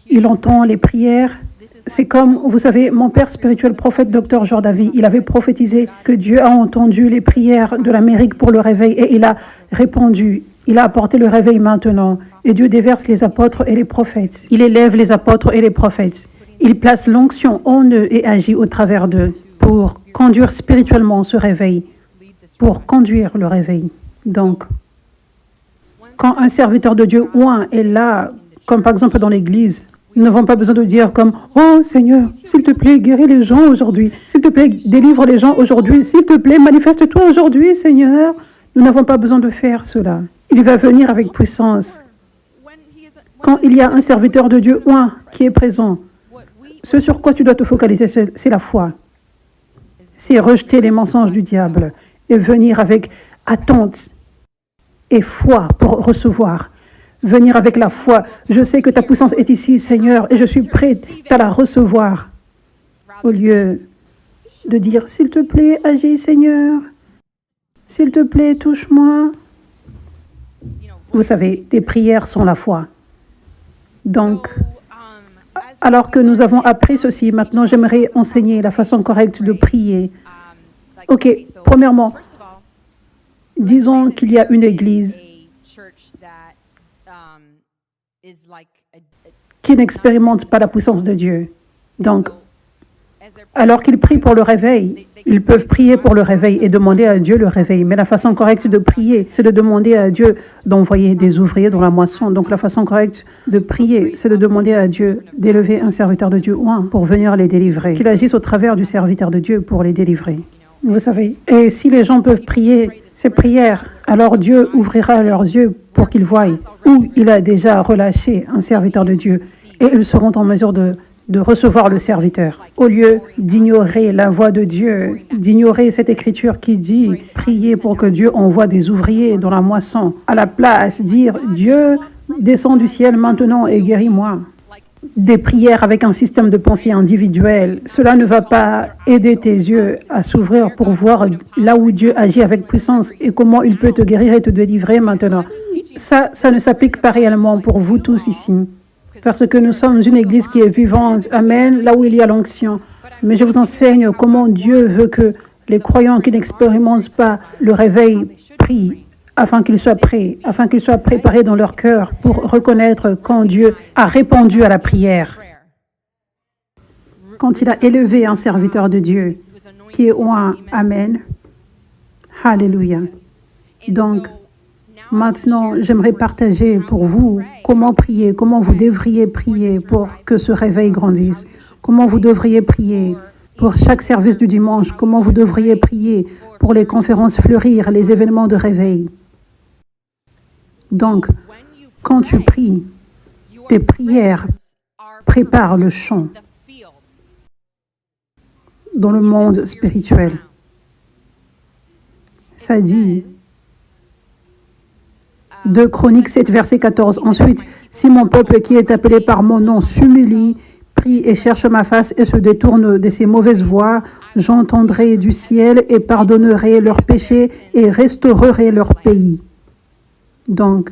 Il entend les prières. C'est comme, vous savez, mon père spirituel, prophète Dr. Jordavi, il avait prophétisé que Dieu a entendu les prières de l'Amérique pour le réveil et il a répondu. Il a apporté le réveil maintenant. Et Dieu déverse les apôtres et les prophètes. Il élève les apôtres et les prophètes. Il place l'onction en eux et agit au travers d'eux pour conduire spirituellement ce réveil, pour conduire le réveil. Donc, quand un serviteur de Dieu ou un est là, comme par exemple dans l'Église, nous n'avons pas besoin de dire comme « Oh Seigneur, s'il te plaît, guéris les gens aujourd'hui. S'il te plaît, délivre les gens aujourd'hui. S'il te plaît, manifeste-toi aujourd'hui, Seigneur. » Nous n'avons pas besoin de faire cela. Il va venir avec puissance. Quand il y a un serviteur de Dieu ou un qui est présent, ce sur quoi tu dois te focaliser, c'est la foi. C'est rejeter les mensonges du diable et venir avec attente et foi pour recevoir. Venir avec la foi. Je sais que ta puissance est ici, Seigneur, et je suis prête à la recevoir. Au lieu de dire, s'il te plaît, agis, Seigneur. S'il te plaît, touche-moi. Vous savez, des prières sont la foi. Donc, alors que nous avons appris ceci, maintenant j'aimerais enseigner la façon correcte de prier. OK, premièrement, disons qu'il y a une église qui n'expérimente pas la puissance de Dieu. Donc, alors qu'ils prient pour le réveil, ils peuvent prier pour le réveil et demander à Dieu le réveil. Mais la façon correcte de prier, c'est de demander à Dieu d'envoyer des ouvriers dans la moisson. Donc la façon correcte de prier, c'est de demander à Dieu d'élever un serviteur de Dieu ou un pour venir les délivrer. Qu'il agisse au travers du serviteur de Dieu pour les délivrer. Vous savez, et si les gens peuvent prier ces prières, alors Dieu ouvrira leurs yeux pour qu'ils voient où il a déjà relâché un serviteur de Dieu et ils seront en mesure de recevoir le serviteur. Au lieu d'ignorer la voix de Dieu, d'ignorer cette écriture qui dit « Priez pour que Dieu envoie des ouvriers dans la moisson », à la place, dire « Dieu, descends du ciel maintenant et guéris-moi ». Des prières avec un système de pensée individuel, cela ne va pas aider tes yeux à s'ouvrir pour voir là où Dieu agit avec puissance et comment il peut te guérir et te délivrer maintenant. Ça ne s'applique pas réellement pour vous tous ici. Parce que nous sommes une église qui est vivante, amen, là où il y a l'onction. Mais je vous enseigne comment Dieu veut que les croyants qui n'expérimentent pas le réveil prient, afin qu'ils soient prêts, afin qu'ils soient préparés dans leur cœur pour reconnaître quand Dieu a répondu à la prière. Quand il a élevé un serviteur de Dieu, qui est oint, amen, alléluia. Donc, maintenant, j'aimerais partager pour vous comment prier, comment vous devriez prier pour que ce réveil grandisse, comment vous devriez prier pour chaque service du dimanche, comment vous devriez prier pour les conférences fleurir, les événements de réveil. Donc, quand tu pries, tes prières préparent le champ. dans le monde spirituel. Ça dit, 2 Chroniques 7, verset 14. Ensuite, si mon peuple qui est appelé par mon nom s'humilie, prie et cherche ma face et se détourne de ses mauvaises voies, j'entendrai du ciel et pardonnerai leurs péchés et restaurerai leur pays. Donc,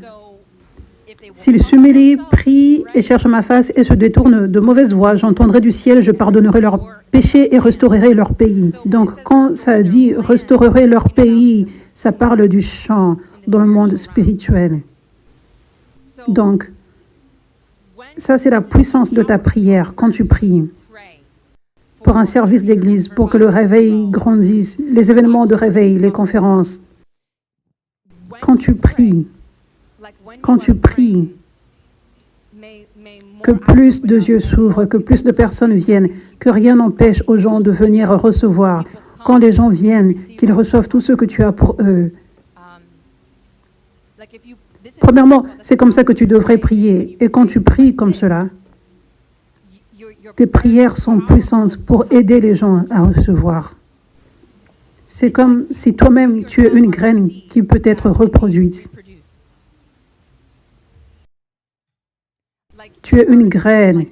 s'ils s'humilient, prient et cherchent ma face et se détournent de mauvaises voies, j'entendrai du ciel, je pardonnerai leurs péchés et restaurerai leur pays. Donc, quand ça dit restaurerai leur pays, ça parle du chant dans le monde spirituel. Donc, ça, c'est la puissance de ta prière quand tu pries pour un service d'église, pour que le réveil grandisse, les événements de réveil, les conférences. Quand tu pries, que plus de yeux s'ouvrent, que plus de personnes viennent, que rien n'empêche aux gens de venir recevoir. Quand les gens viennent, qu'ils reçoivent tout ce que tu as pour eux. Premièrement, c'est comme ça que tu devrais prier. Et quand tu pries comme cela, tes prières sont puissantes pour aider les gens à recevoir. C'est comme si toi-même tu es une graine qui peut être reproduite. Tu es une graine.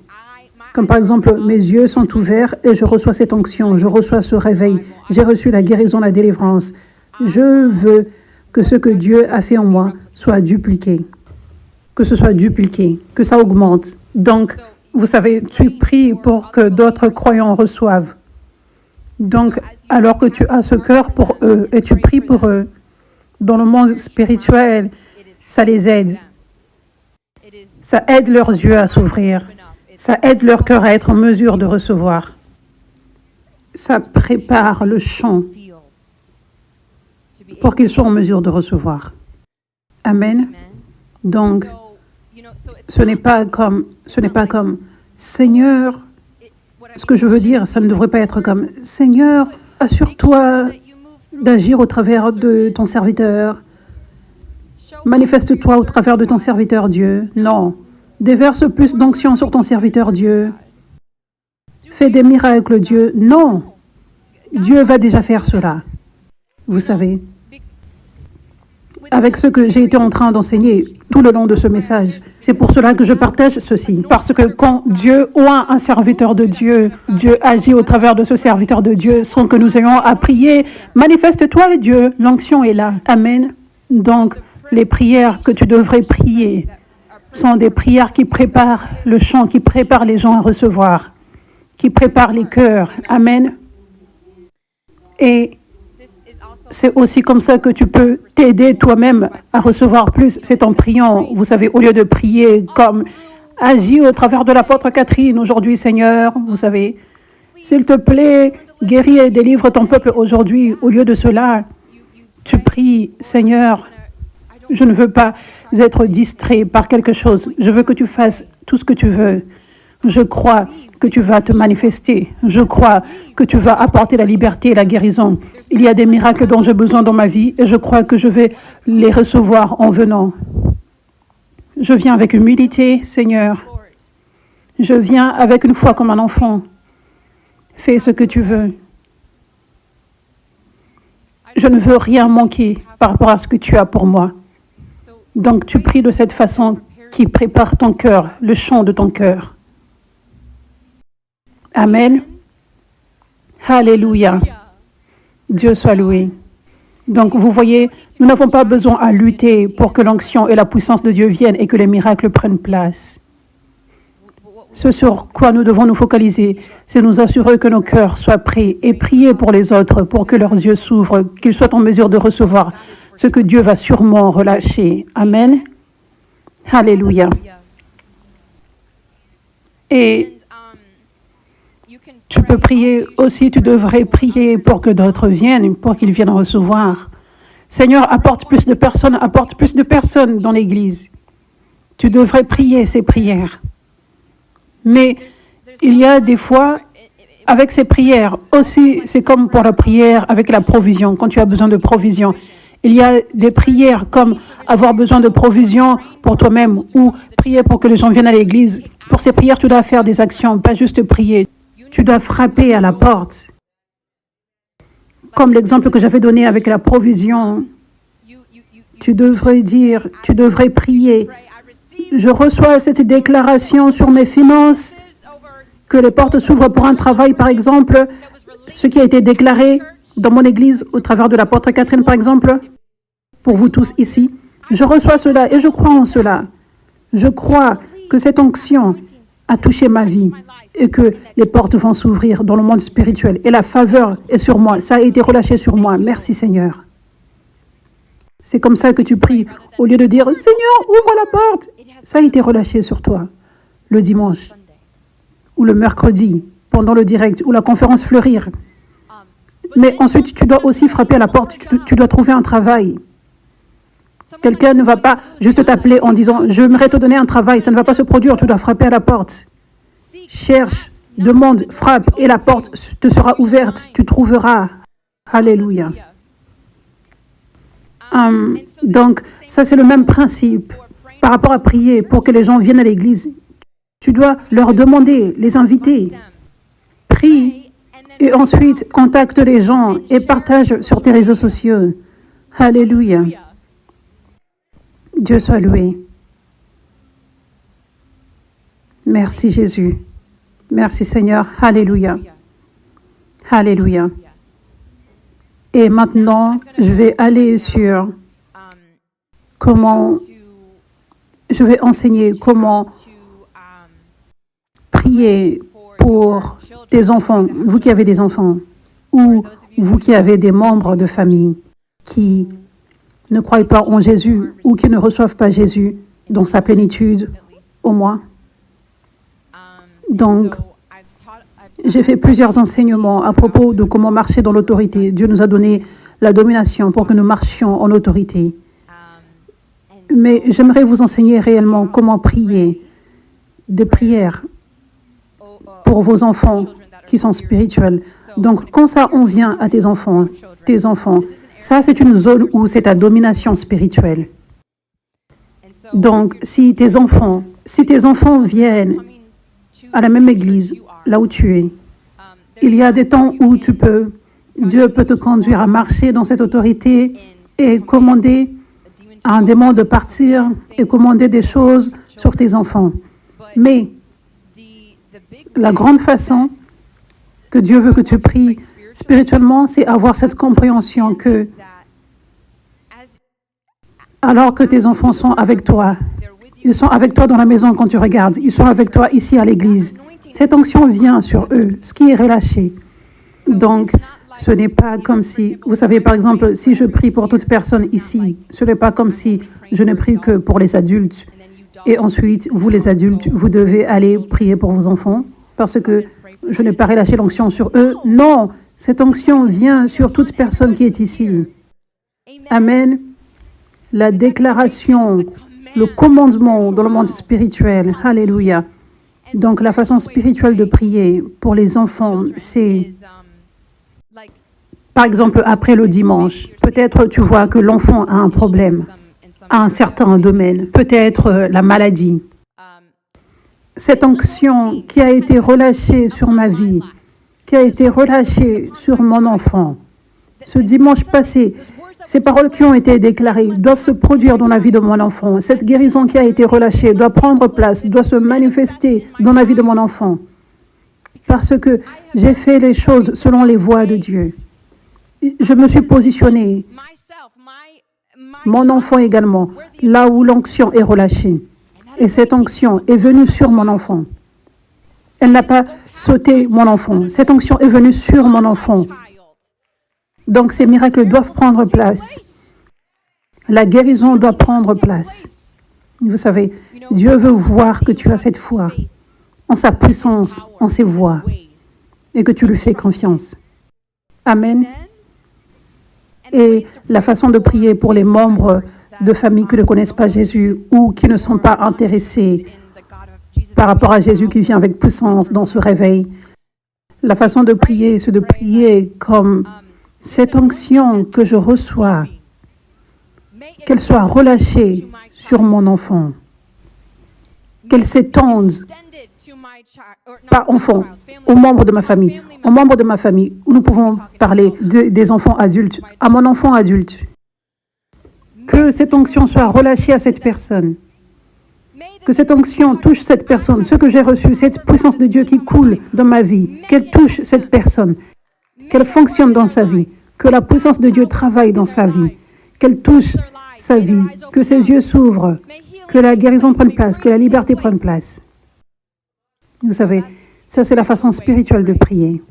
Comme par exemple, mes yeux sont ouverts et je reçois cette onction, je reçois ce réveil. J'ai reçu la guérison, la délivrance. Je veux que ce que Dieu a fait en moi soit dupliqué. Que ce soit dupliqué, que ça augmente. Donc, vous savez, tu pries pour que d'autres croyants reçoivent. Donc, alors que tu as ce cœur pour eux et tu pries pour eux, dans le monde spirituel, ça les aide. Ça aide leurs yeux à s'ouvrir. Ça aide leur cœur à être en mesure de recevoir. Ça prépare le champ pour qu'ils soient en mesure de recevoir. Amen. Donc, ce n'est pas comme, Seigneur, ce que je veux dire, ça ne devrait pas être comme, Seigneur, assure-toi d'agir au travers de ton serviteur. Manifeste-toi au travers de ton serviteur Dieu. Non. Déverse plus d'onction sur ton serviteur Dieu. Fais des miracles, Dieu. Non. Dieu va déjà faire cela. Vous savez, avec ce que j'ai été en train d'enseigner tout le long de ce message, c'est pour cela que je partage ceci. Parce que quand Dieu ou un serviteur de Dieu, Dieu agit au travers de ce serviteur de Dieu sans que nous ayons à prier. Manifeste-toi, Dieu. L'onction est là. Amen. Donc, les prières que tu devrais prier sont des prières qui préparent le chant, qui préparent les gens à recevoir, qui préparent les cœurs. Amen. Et c'est aussi comme ça que tu peux t'aider toi-même à recevoir plus. C'est en priant. Vous savez, au lieu de prier comme agis au travers de l'apôtre Catherine aujourd'hui, Seigneur, vous savez, s'il te plaît, guéris et délivre ton peuple aujourd'hui. Au lieu de cela, tu pries, Seigneur, je ne veux pas être distrait par quelque chose. Je veux que tu fasses tout ce que tu veux. Je crois que tu vas te manifester. Je crois que tu vas apporter la liberté et la guérison. Il y a des miracles dont j'ai besoin dans ma vie et je crois que je vais les recevoir en venant. Je viens avec humilité, Seigneur. Je viens avec une foi comme un enfant. Fais ce que tu veux. Je ne veux rien manquer par rapport à ce que tu as pour moi. Donc tu pries de cette façon qui prépare ton cœur, le chant de ton cœur. Amen. Alléluia. Dieu soit loué. Donc vous voyez, nous n'avons pas besoin à lutter pour que l'onction et la puissance de Dieu viennent et que les miracles prennent place. Ce sur quoi nous devons nous focaliser, c'est nous assurer que nos cœurs soient prêts et prier pour les autres, pour que leurs yeux s'ouvrent, qu'ils soient en mesure de recevoir ce que Dieu va sûrement relâcher. Amen. Alléluia. Et tu peux prier aussi, tu devrais prier pour que d'autres viennent, pour qu'ils viennent recevoir. Seigneur, apporte plus de personnes dans l'Église. Tu devrais prier ces prières. Mais il y a des fois, avec ces prières, aussi, c'est comme pour la prière avec la provision, quand tu as besoin de provision. Il y a des prières comme avoir besoin de provision pour toi-même ou prier pour que les gens viennent à l'église. Pour ces prières, tu dois faire des actions, pas juste prier. Tu dois frapper à la porte. Comme l'exemple que j'avais donné avec la provision, tu devrais dire, tu devrais prier. Je reçois cette déclaration sur mes finances, que les portes s'ouvrent pour un travail, par exemple, ce qui a été déclaré dans mon église au travers de l'apôtre Catherine, par exemple, pour vous tous ici. Je reçois cela et je crois en cela. Je crois que cette onction a touché ma vie et que les portes vont s'ouvrir dans le monde spirituel. Et la faveur est sur moi. Ça a été relâché sur moi. Merci Seigneur. C'est comme ça que tu pries. Au lieu de dire « Seigneur, ouvre la porte », ça a été relâché sur toi le dimanche ou le mercredi pendant le direct ou la conférence Fleurir. Mais ensuite, tu dois aussi frapper à la porte. Tu dois trouver un travail. Quelqu'un ne va pas juste t'appeler en disant « J'aimerais te donner un travail ». Ça ne va pas se produire. Tu dois frapper à la porte. Cherche, demande, frappe et la porte te sera ouverte. Tu trouveras. Alléluia. Donc, ça c'est le même principe par rapport à prier pour que les gens viennent à l'église. Tu dois leur demander, les inviter. Prie et ensuite contacte les gens et partage sur tes réseaux sociaux. Alléluia. Dieu soit loué. Merci Jésus. Merci Seigneur. Alléluia. Alléluia. Et maintenant, je vais aller sur comment, je vais enseigner comment prier pour tes enfants, vous qui avez des enfants, ou vous qui avez des membres de famille qui ne croient pas en Jésus ou qui ne reçoivent pas Jésus dans sa plénitude, au moins. Donc, j'ai fait plusieurs enseignements à propos de comment marcher dans l'autorité. Dieu nous a donné la domination pour que nous marchions en autorité. Mais j'aimerais vous enseigner réellement comment prier des prières pour vos enfants qui sont spirituels. Donc, quand ça en vient à tes enfants, ça c'est une zone où c'est ta domination spirituelle. Donc, si tes enfants viennent à la même église, là où tu es, il y a des temps où Dieu peut te conduire à marcher dans cette autorité et commander à un démon de partir et commander des choses sur tes enfants. Mais la grande façon que Dieu veut que tu pries spirituellement, c'est avoir cette compréhension que alors que tes enfants sont avec toi, ils sont avec toi dans la maison quand tu regardes, ils sont avec toi ici à l'église. Cette onction vient sur eux, ce qui est relâché. Donc, ce n'est pas comme si, vous savez, par exemple, si je prie pour toute personne ici, ce n'est pas comme si je ne prie que pour les adultes. Et ensuite, vous les adultes, vous devez aller prier pour vos enfants parce que je n'ai pas relâché l'onction sur eux. Non, cette onction vient sur toute personne qui est ici. Amen. La déclaration, le commandement dans le monde spirituel. Alléluia. Donc, la façon spirituelle de prier pour les enfants, c'est, par exemple, après le dimanche, peut-être tu vois que l'enfant a un problème, a un certain domaine, peut-être la maladie. Cette onction qui a été relâchée sur ma vie, qui a été relâchée sur mon enfant, ce dimanche passé, ces paroles qui ont été déclarées doivent se produire dans la vie de mon enfant. Cette guérison qui a été relâchée doit prendre place, doit se manifester dans la vie de mon enfant. Parce que j'ai fait les choses selon les voies de Dieu. Je me suis positionnée, mon enfant également, là où l'onction est relâchée. Et cette onction est venue sur mon enfant. Elle n'a pas sauté mon enfant. Cette onction est venue sur mon enfant. Donc, ces miracles doivent prendre place. La guérison doit prendre place. Vous savez, Dieu veut voir que tu as cette foi en sa puissance, en ses voies, et que tu lui fais confiance. Amen. Et la façon de prier pour les membres de famille qui ne connaissent pas Jésus ou qui ne sont pas intéressés par rapport à Jésus qui vient avec puissance dans ce réveil, la façon de prier, c'est de prier comme cette onction que je reçois, qu'elle soit relâchée sur mon enfant, qu'elle s'étende, pas enfant, aux membres de ma famille, aux membres de ma famille, où nous pouvons parler des enfants adultes, à mon enfant adulte. Que cette onction soit relâchée à cette personne. Que cette onction touche cette personne. Ce que j'ai reçu, cette puissance de Dieu qui coule dans ma vie, qu'elle touche cette personne, qu'elle fonctionne dans sa vie, que la puissance de Dieu travaille dans sa vie, qu'elle touche sa vie, que ses yeux s'ouvrent, que la guérison prenne place, que la liberté prenne place. Vous savez, ça c'est la façon spirituelle de prier.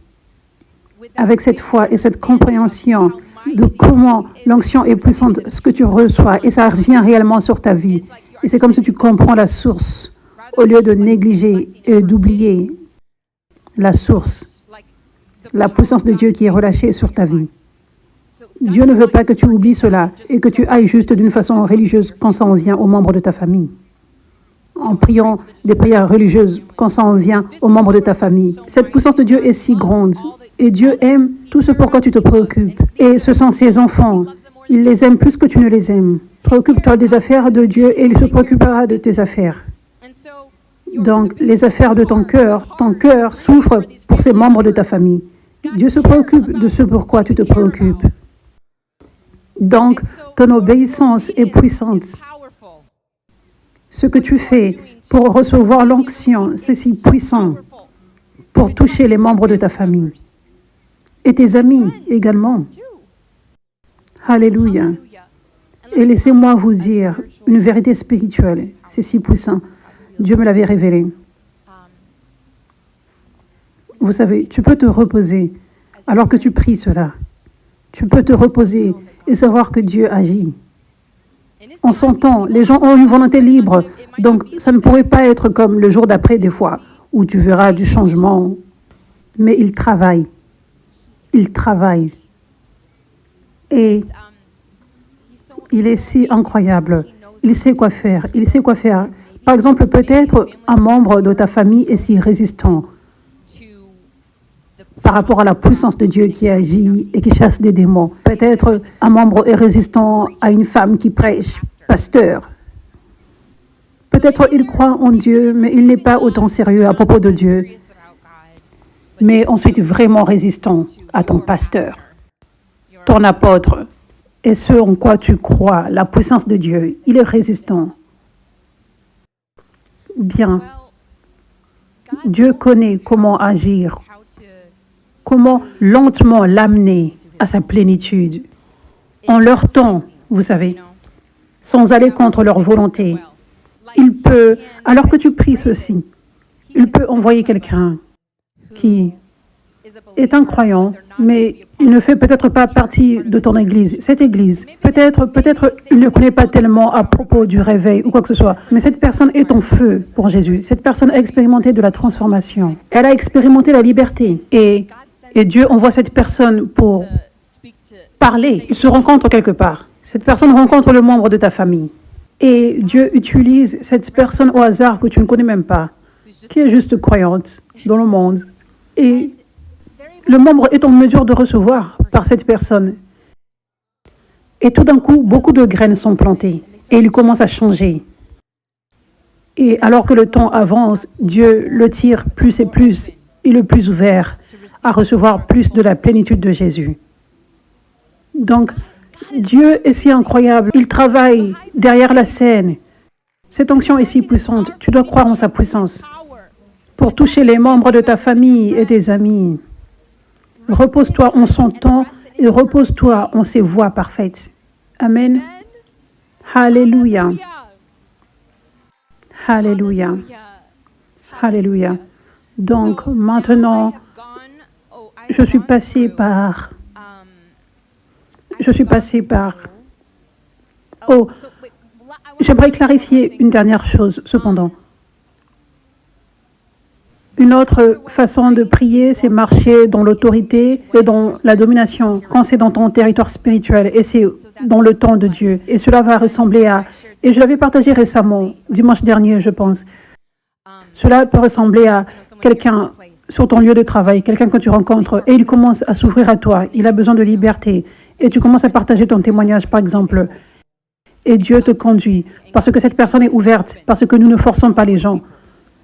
Avec cette foi et cette compréhension de comment l'onction est puissante, ce que tu reçois, et ça revient réellement sur ta vie. Et c'est comme si tu comprends la source, au lieu de négliger et d'oublier la source, la puissance de Dieu qui est relâchée sur ta vie. Dieu ne veut pas que tu oublies cela et que tu ailles juste d'une façon religieuse quand ça en vient aux membres de ta famille. En priant des prières religieuses quand ça en vient aux membres de ta famille. Cette puissance de Dieu est si grande et Dieu aime tout ce pourquoi tu te préoccupes. Et ce sont ses enfants. Il les aime plus que tu ne les aimes. Préoccupe-toi des affaires de Dieu et il se préoccupera de tes affaires. Donc, les affaires de ton cœur souffre pour ces membres de ta famille. Dieu se préoccupe de ce pourquoi tu te préoccupes. Donc, ton obéissance est puissante. Ce que tu fais pour recevoir l'onction, c'est si puissant pour toucher les membres de ta famille et tes amis également. Alléluia. Et laissez-moi vous dire une vérité spirituelle. C'est si puissant. Dieu me l'avait révélé. Vous savez, tu peux te reposer alors que tu pries cela. Tu peux te reposer et savoir que Dieu agit. En son temps, les gens ont une volonté libre, donc ça ne pourrait pas être comme le jour d'après des fois, où tu verras du changement. Mais il travaille. Il travaille. Et il est si incroyable. Il sait quoi faire. Il sait quoi faire. Par exemple, peut-être un membre de ta famille est si résistant par rapport à la puissance de Dieu qui agit et qui chasse des démons. Peut-être un membre est résistant à une femme qui prêche, pasteur. Peut-être il croit en Dieu, mais il n'est pas autant sérieux à propos de Dieu. Mais ensuite vraiment résistant à ton pasteur, ton apôtre, et ce en quoi tu crois, la puissance de Dieu. Il est résistant. Bien. Dieu connaît comment agir, comment lentement l'amener à sa plénitude, en leur temps, vous savez, sans aller contre leur volonté. Il peut, alors que tu pries ceci, il peut envoyer quelqu'un qui est un croyant, mais il ne fait peut-être pas partie de ton église. Cette église, peut-être il ne connaît pas tellement à propos du réveil ou quoi que ce soit, mais cette personne est en feu pour Jésus. Cette personne a expérimenté de la transformation. Elle a expérimenté la liberté. Et Dieu envoie cette personne pour parler. Ils se rencontrent quelque part. Cette personne rencontre le membre de ta famille. Et Dieu utilise cette personne au hasard que tu ne connais même pas, qui est juste croyante dans le monde. Et le membre est en mesure de recevoir par cette personne. Et tout d'un coup, beaucoup de graines sont plantées. Et il commence à changer. Et alors que le temps avance, Dieu le tire plus et plus. Il est plus ouvert à recevoir plus de la plénitude de Jésus. Donc, Dieu est si incroyable. Il travaille derrière la scène. Cette onction est si puissante. Tu dois croire en sa puissance pour toucher les membres de ta famille et tes amis. Repose-toi en son temps et repose-toi en ses voies parfaites. Amen. Alléluia. Alléluia. Alléluia. Donc, maintenant, je suis passé par... Oh, j'aimerais clarifier une dernière chose, cependant. Une autre façon de prier, c'est marcher dans l'autorité et dans la domination, quand c'est dans ton territoire spirituel et c'est dans le temps de Dieu. Et cela va ressembler à... Et je l'avais partagé récemment, dimanche dernier, je pense. Cela peut ressembler à quelqu'un sur ton lieu de travail, quelqu'un que tu rencontres, et il commence à s'ouvrir à toi. Il a besoin de liberté. Et tu commences à partager ton témoignage, par exemple. Et Dieu te conduit, parce que cette personne est ouverte, parce que nous ne forçons pas les gens.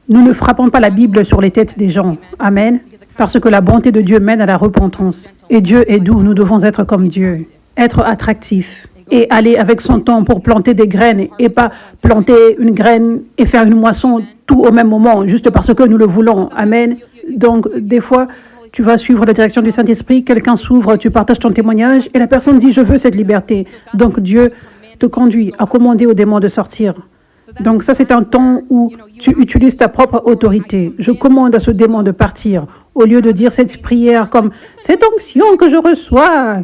Nous ne frappons pas la Bible sur les têtes des gens. Amen. Parce que la bonté de Dieu mène à la repentance. Et Dieu est doux, nous devons être comme Dieu, être attractifs et aller avec son temps pour planter des graines et pas planter une graine et faire une moisson tout au même moment, juste parce que nous le voulons. Amen. Donc, des fois, tu vas suivre la direction du Saint-Esprit, quelqu'un s'ouvre, tu partages ton témoignage et la personne dit « je veux cette liberté ». Donc, Dieu te conduit à commander aux démons de sortir. Donc, ça, c'est un temps où tu utilises ta propre autorité. Je commande à ce démon de partir au lieu de dire cette prière comme « cette onction que je reçois ».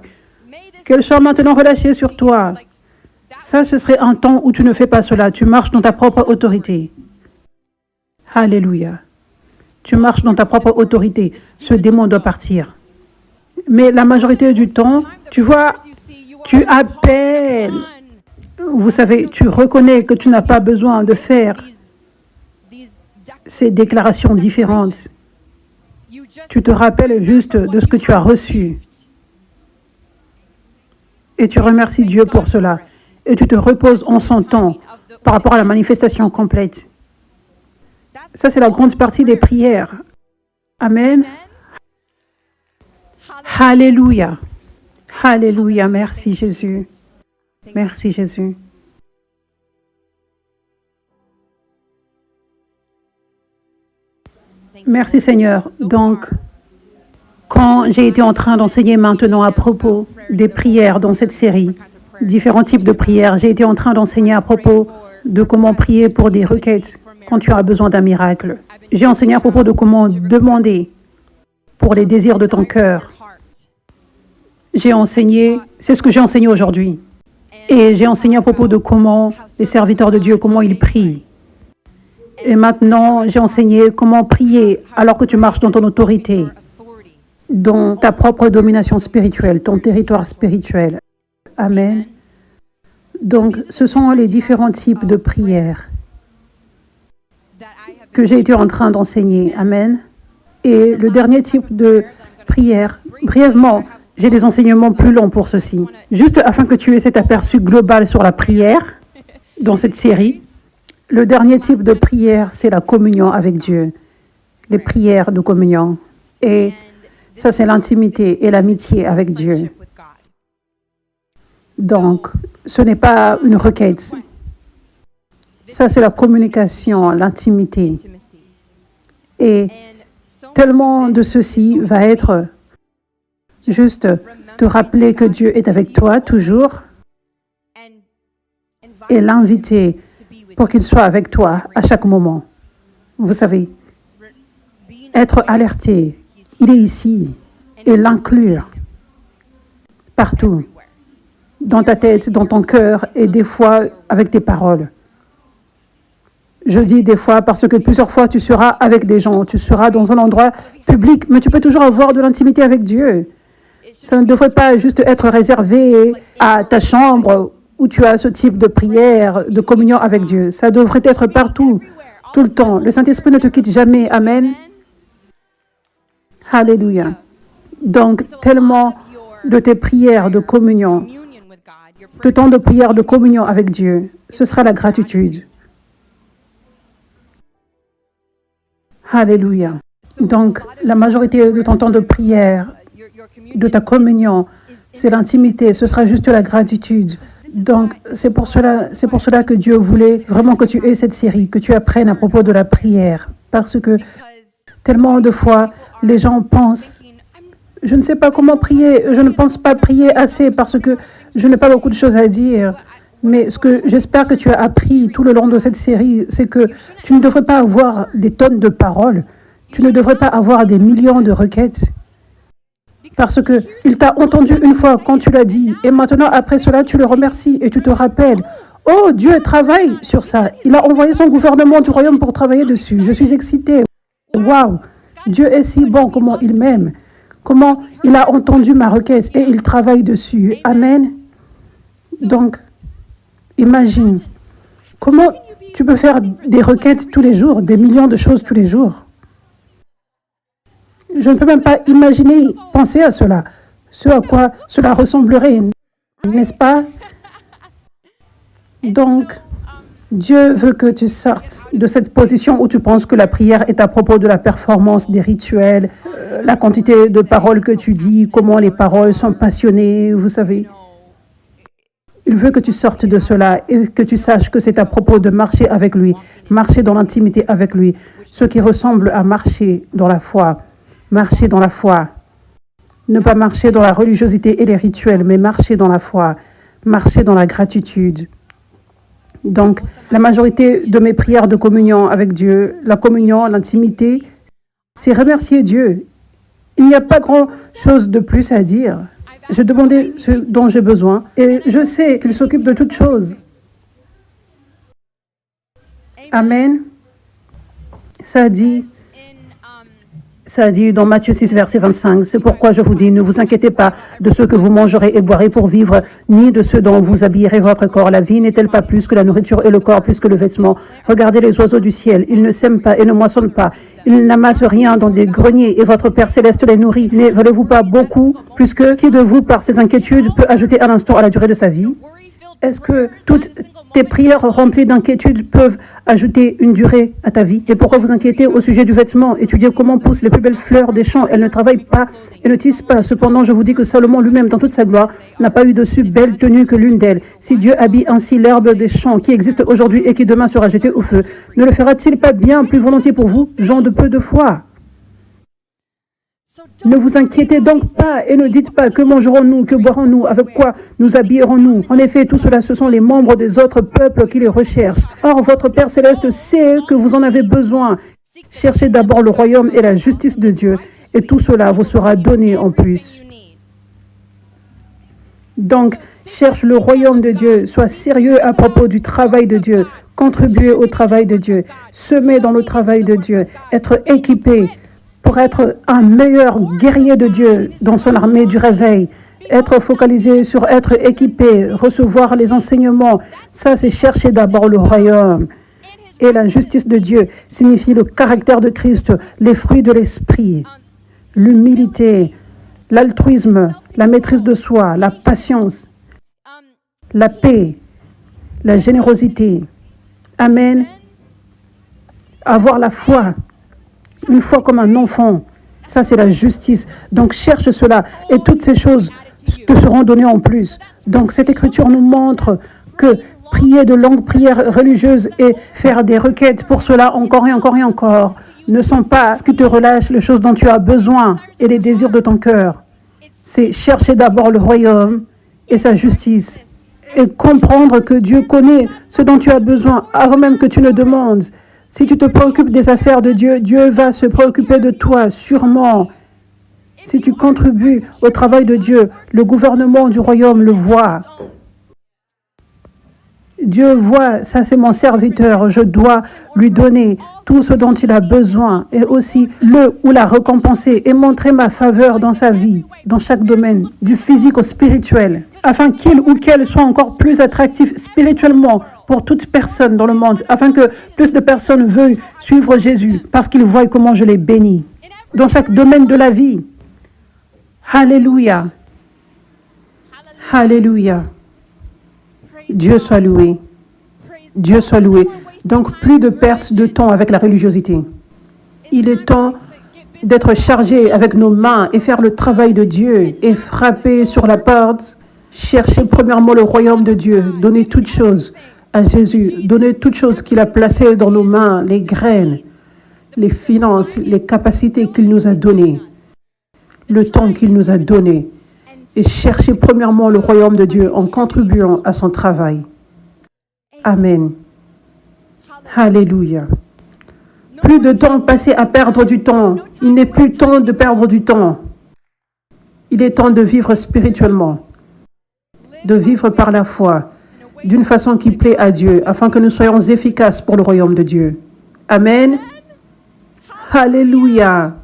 Qu'elle soit maintenant relâchée sur toi. Ça, ce serait un temps où tu ne fais pas cela. Tu marches dans ta propre autorité. Alléluia. Tu marches dans ta propre autorité. Ce démon doit partir. Mais la majorité du temps, tu vois, tu appelles. Vous savez, tu reconnais que tu n'as pas besoin de faire ces déclarations différentes. Tu te rappelles juste de ce que tu as reçu. Et tu remercies Dieu pour cela. Et tu te reposes en son temps par rapport à la manifestation complète. Ça, c'est la grande partie des prières. Amen. Alléluia. Alléluia. Merci Jésus. Merci Jésus. Merci Seigneur. Donc, quand j'ai été en train d'enseigner maintenant à propos des prières dans cette série, différents types de prières, j'ai été en train d'enseigner à propos de comment prier pour des requêtes quand tu as besoin d'un miracle. J'ai enseigné à propos de comment demander pour les désirs de ton cœur. J'ai enseigné, c'est ce que j'ai enseigné aujourd'hui. Et j'ai enseigné à propos de comment les serviteurs de Dieu, comment ils prient. Et maintenant, j'ai enseigné comment prier alors que tu marches dans ton autorité, dans ta propre domination spirituelle, ton territoire spirituel. Amen. Donc, ce sont les différents types de prières que j'ai été en train d'enseigner. Amen. Et le dernier type de prière, brièvement, j'ai des enseignements plus longs pour ceci, juste afin que tu aies cet aperçu global sur la prière dans cette série. Le dernier type de prière, c'est la communion avec Dieu, les prières de communion. Et ça, c'est l'intimité et l'amitié avec Dieu. Donc, ce n'est pas une requête. Ça, c'est la communication, l'intimité. Et tellement de ceci va être juste te rappeler que Dieu est avec toi toujours et l'inviter pour qu'il soit avec toi à chaque moment. Vous savez, être alerté, il est ici, et l'inclure partout, dans ta tête, dans ton cœur, et des fois avec tes paroles. Je dis des fois parce que plusieurs fois tu seras avec des gens, tu seras dans un endroit public, mais tu peux toujours avoir de l'intimité avec Dieu. Ça ne devrait pas juste être réservé à ta chambre où tu as ce type de prière, de communion avec Dieu. Ça devrait être partout, tout le temps. Le Saint-Esprit ne te quitte jamais. Amen. Alléluia. Donc, tellement de tes prières de communion, de temps de prière de communion avec Dieu, ce sera la gratitude. Alléluia. Donc, la majorité de ton temps de prière, de ta communion, c'est l'intimité, ce sera juste la gratitude. Donc, c'est pour cela que Dieu voulait vraiment que tu aies cette série, que tu apprennes à propos de la prière. Parce que tellement de fois, les gens pensent, je ne sais pas comment prier, je ne pense pas prier assez parce que je n'ai pas beaucoup de choses à dire. Mais ce que j'espère que tu as appris tout le long de cette série, c'est que tu ne devrais pas avoir des tonnes de paroles, tu ne devrais pas avoir des millions de requêtes. Parce qu'il t'a entendu une fois quand tu l'as dit, et maintenant, après cela, tu le remercies et tu te rappelles, oh, Dieu travaille sur ça. Il a envoyé son gouvernement du royaume pour travailler dessus. Je suis excitée. Waouh, Dieu est si bon, comment il m'aime, comment il a entendu ma requête et il travaille dessus. Amen. Donc, imagine, comment tu peux faire des requêtes tous les jours, des millions de choses tous les jours. Je ne peux même pas imaginer, penser à cela, ce à quoi cela ressemblerait, n'est-ce pas? Donc, Dieu veut que tu sortes de cette position où tu penses que la prière est à propos de la performance, des rituels, la quantité de paroles que tu dis, comment les paroles sont passionnées, vous savez. Il veut que tu sortes de cela et que tu saches que c'est à propos de marcher avec lui, marcher dans l'intimité avec lui, ce qui ressemble à marcher dans la foi. Marcher dans la foi. Ne pas marcher dans la religiosité et les rituels, mais marcher dans la foi, marcher dans la gratitude. Donc, la majorité de mes prières de communion avec Dieu, la communion, l'intimité, c'est remercier Dieu. Il n'y a pas grand-chose de plus à dire. Je demandais ce dont j'ai besoin et je sais qu'il s'occupe de toutes choses. Amen. Ça dit dans Matthieu 6, verset 25, « C'est pourquoi je vous dis, ne vous inquiétez pas de ce que vous mangerez et boirez pour vivre, ni de ce dont vous habillerez votre corps. La vie n'est-elle pas plus que la nourriture et le corps plus que le vêtement? Regardez les oiseaux du ciel, ils ne sèment pas et ne moissonnent pas. Ils n'amassent rien dans des greniers et votre Père céleste les nourrit. Ne valez-vous pas beaucoup plus que qui de vous, par ses inquiétudes, peut ajouter un instant à la durée de sa vie? Est-ce que toutes tes prières remplies d'inquiétudes peuvent ajouter une durée à ta vie? Et pourquoi vous inquiétez au sujet du vêtement? Étudiez comment poussent les plus belles fleurs des champs. Elles ne travaillent pas et ne tissent pas. Cependant, je vous dis que Salomon lui-même, dans toute sa gloire, n'a pas eu de si belle tenue que l'une d'elles. Si Dieu habille ainsi l'herbe des champs qui existe aujourd'hui et qui demain sera jetée au feu, ne le fera-t-il pas bien plus volontiers pour vous, gens de peu de foi? Ne vous inquiétez donc pas et ne dites pas que mangerons-nous, que boirons-nous, avec quoi nous habillerons-nous. En effet, tout cela, ce sont les membres des autres peuples qui les recherchent. Or, votre Père céleste sait que vous en avez besoin. Cherchez d'abord le royaume et la justice de Dieu, et tout cela vous sera donné en plus. Donc, cherche le royaume de Dieu, sois sérieux à propos du travail de Dieu, contribuez au travail de Dieu, semez dans le travail de Dieu, être équipé pour être un meilleur guerrier de Dieu dans son armée du réveil, être focalisé sur être équipé, recevoir les enseignements. Ça, c'est chercher d'abord le royaume. Et la justice de Dieu signifie le caractère de Christ, les fruits de l'esprit, l'humilité, l'altruisme, la maîtrise de soi, la patience, la paix, la générosité. Amen. Avoir la foi. Une foi comme un enfant, ça c'est la justice. Donc cherche cela et toutes ces choses te seront données en plus. Donc cette écriture nous montre que prier de longues prières religieuses et faire des requêtes pour cela encore et encore et encore ne sont pas ce qui te relâche les choses dont tu as besoin et les désirs de ton cœur. C'est chercher d'abord le royaume et sa justice et comprendre que Dieu connaît ce dont tu as besoin avant même que tu ne demandes. Si tu te préoccupes des affaires de Dieu, Dieu va se préoccuper de toi, sûrement. Si tu contribues au travail de Dieu, le gouvernement du royaume le voit. Dieu voit, ça c'est mon serviteur, je dois lui donner tout ce dont il a besoin et aussi le ou la récompenser et montrer ma faveur dans sa vie, dans chaque domaine, du physique au spirituel, afin qu'il ou qu'elle soit encore plus attractif spirituellement pour toute personne dans le monde, afin que plus de personnes veuillent suivre Jésus, parce qu'ils voient comment je les bénis. Dans chaque domaine de la vie. Alléluia. Alléluia. Dieu soit loué. Dieu soit loué. Donc, plus de perte de temps avec la religiosité. Il est temps d'être chargé avec nos mains et faire le travail de Dieu et frapper sur la porte. Chercher premièrement le royaume de Dieu. Donner toutes choses à Jésus, donner toutes choses qu'il a placées dans nos mains, les graines, les finances, les capacités qu'il nous a données, le temps qu'il nous a donné, et chercher premièrement le royaume de Dieu en contribuant à son travail. Amen. Alléluia. Plus de temps passé à perdre du temps. Il n'est plus temps de perdre du temps. Il est temps de vivre spirituellement, de vivre par la foi, d'une façon qui plaît à Dieu, afin que nous soyons efficaces pour le royaume de Dieu. Amen. Alléluia.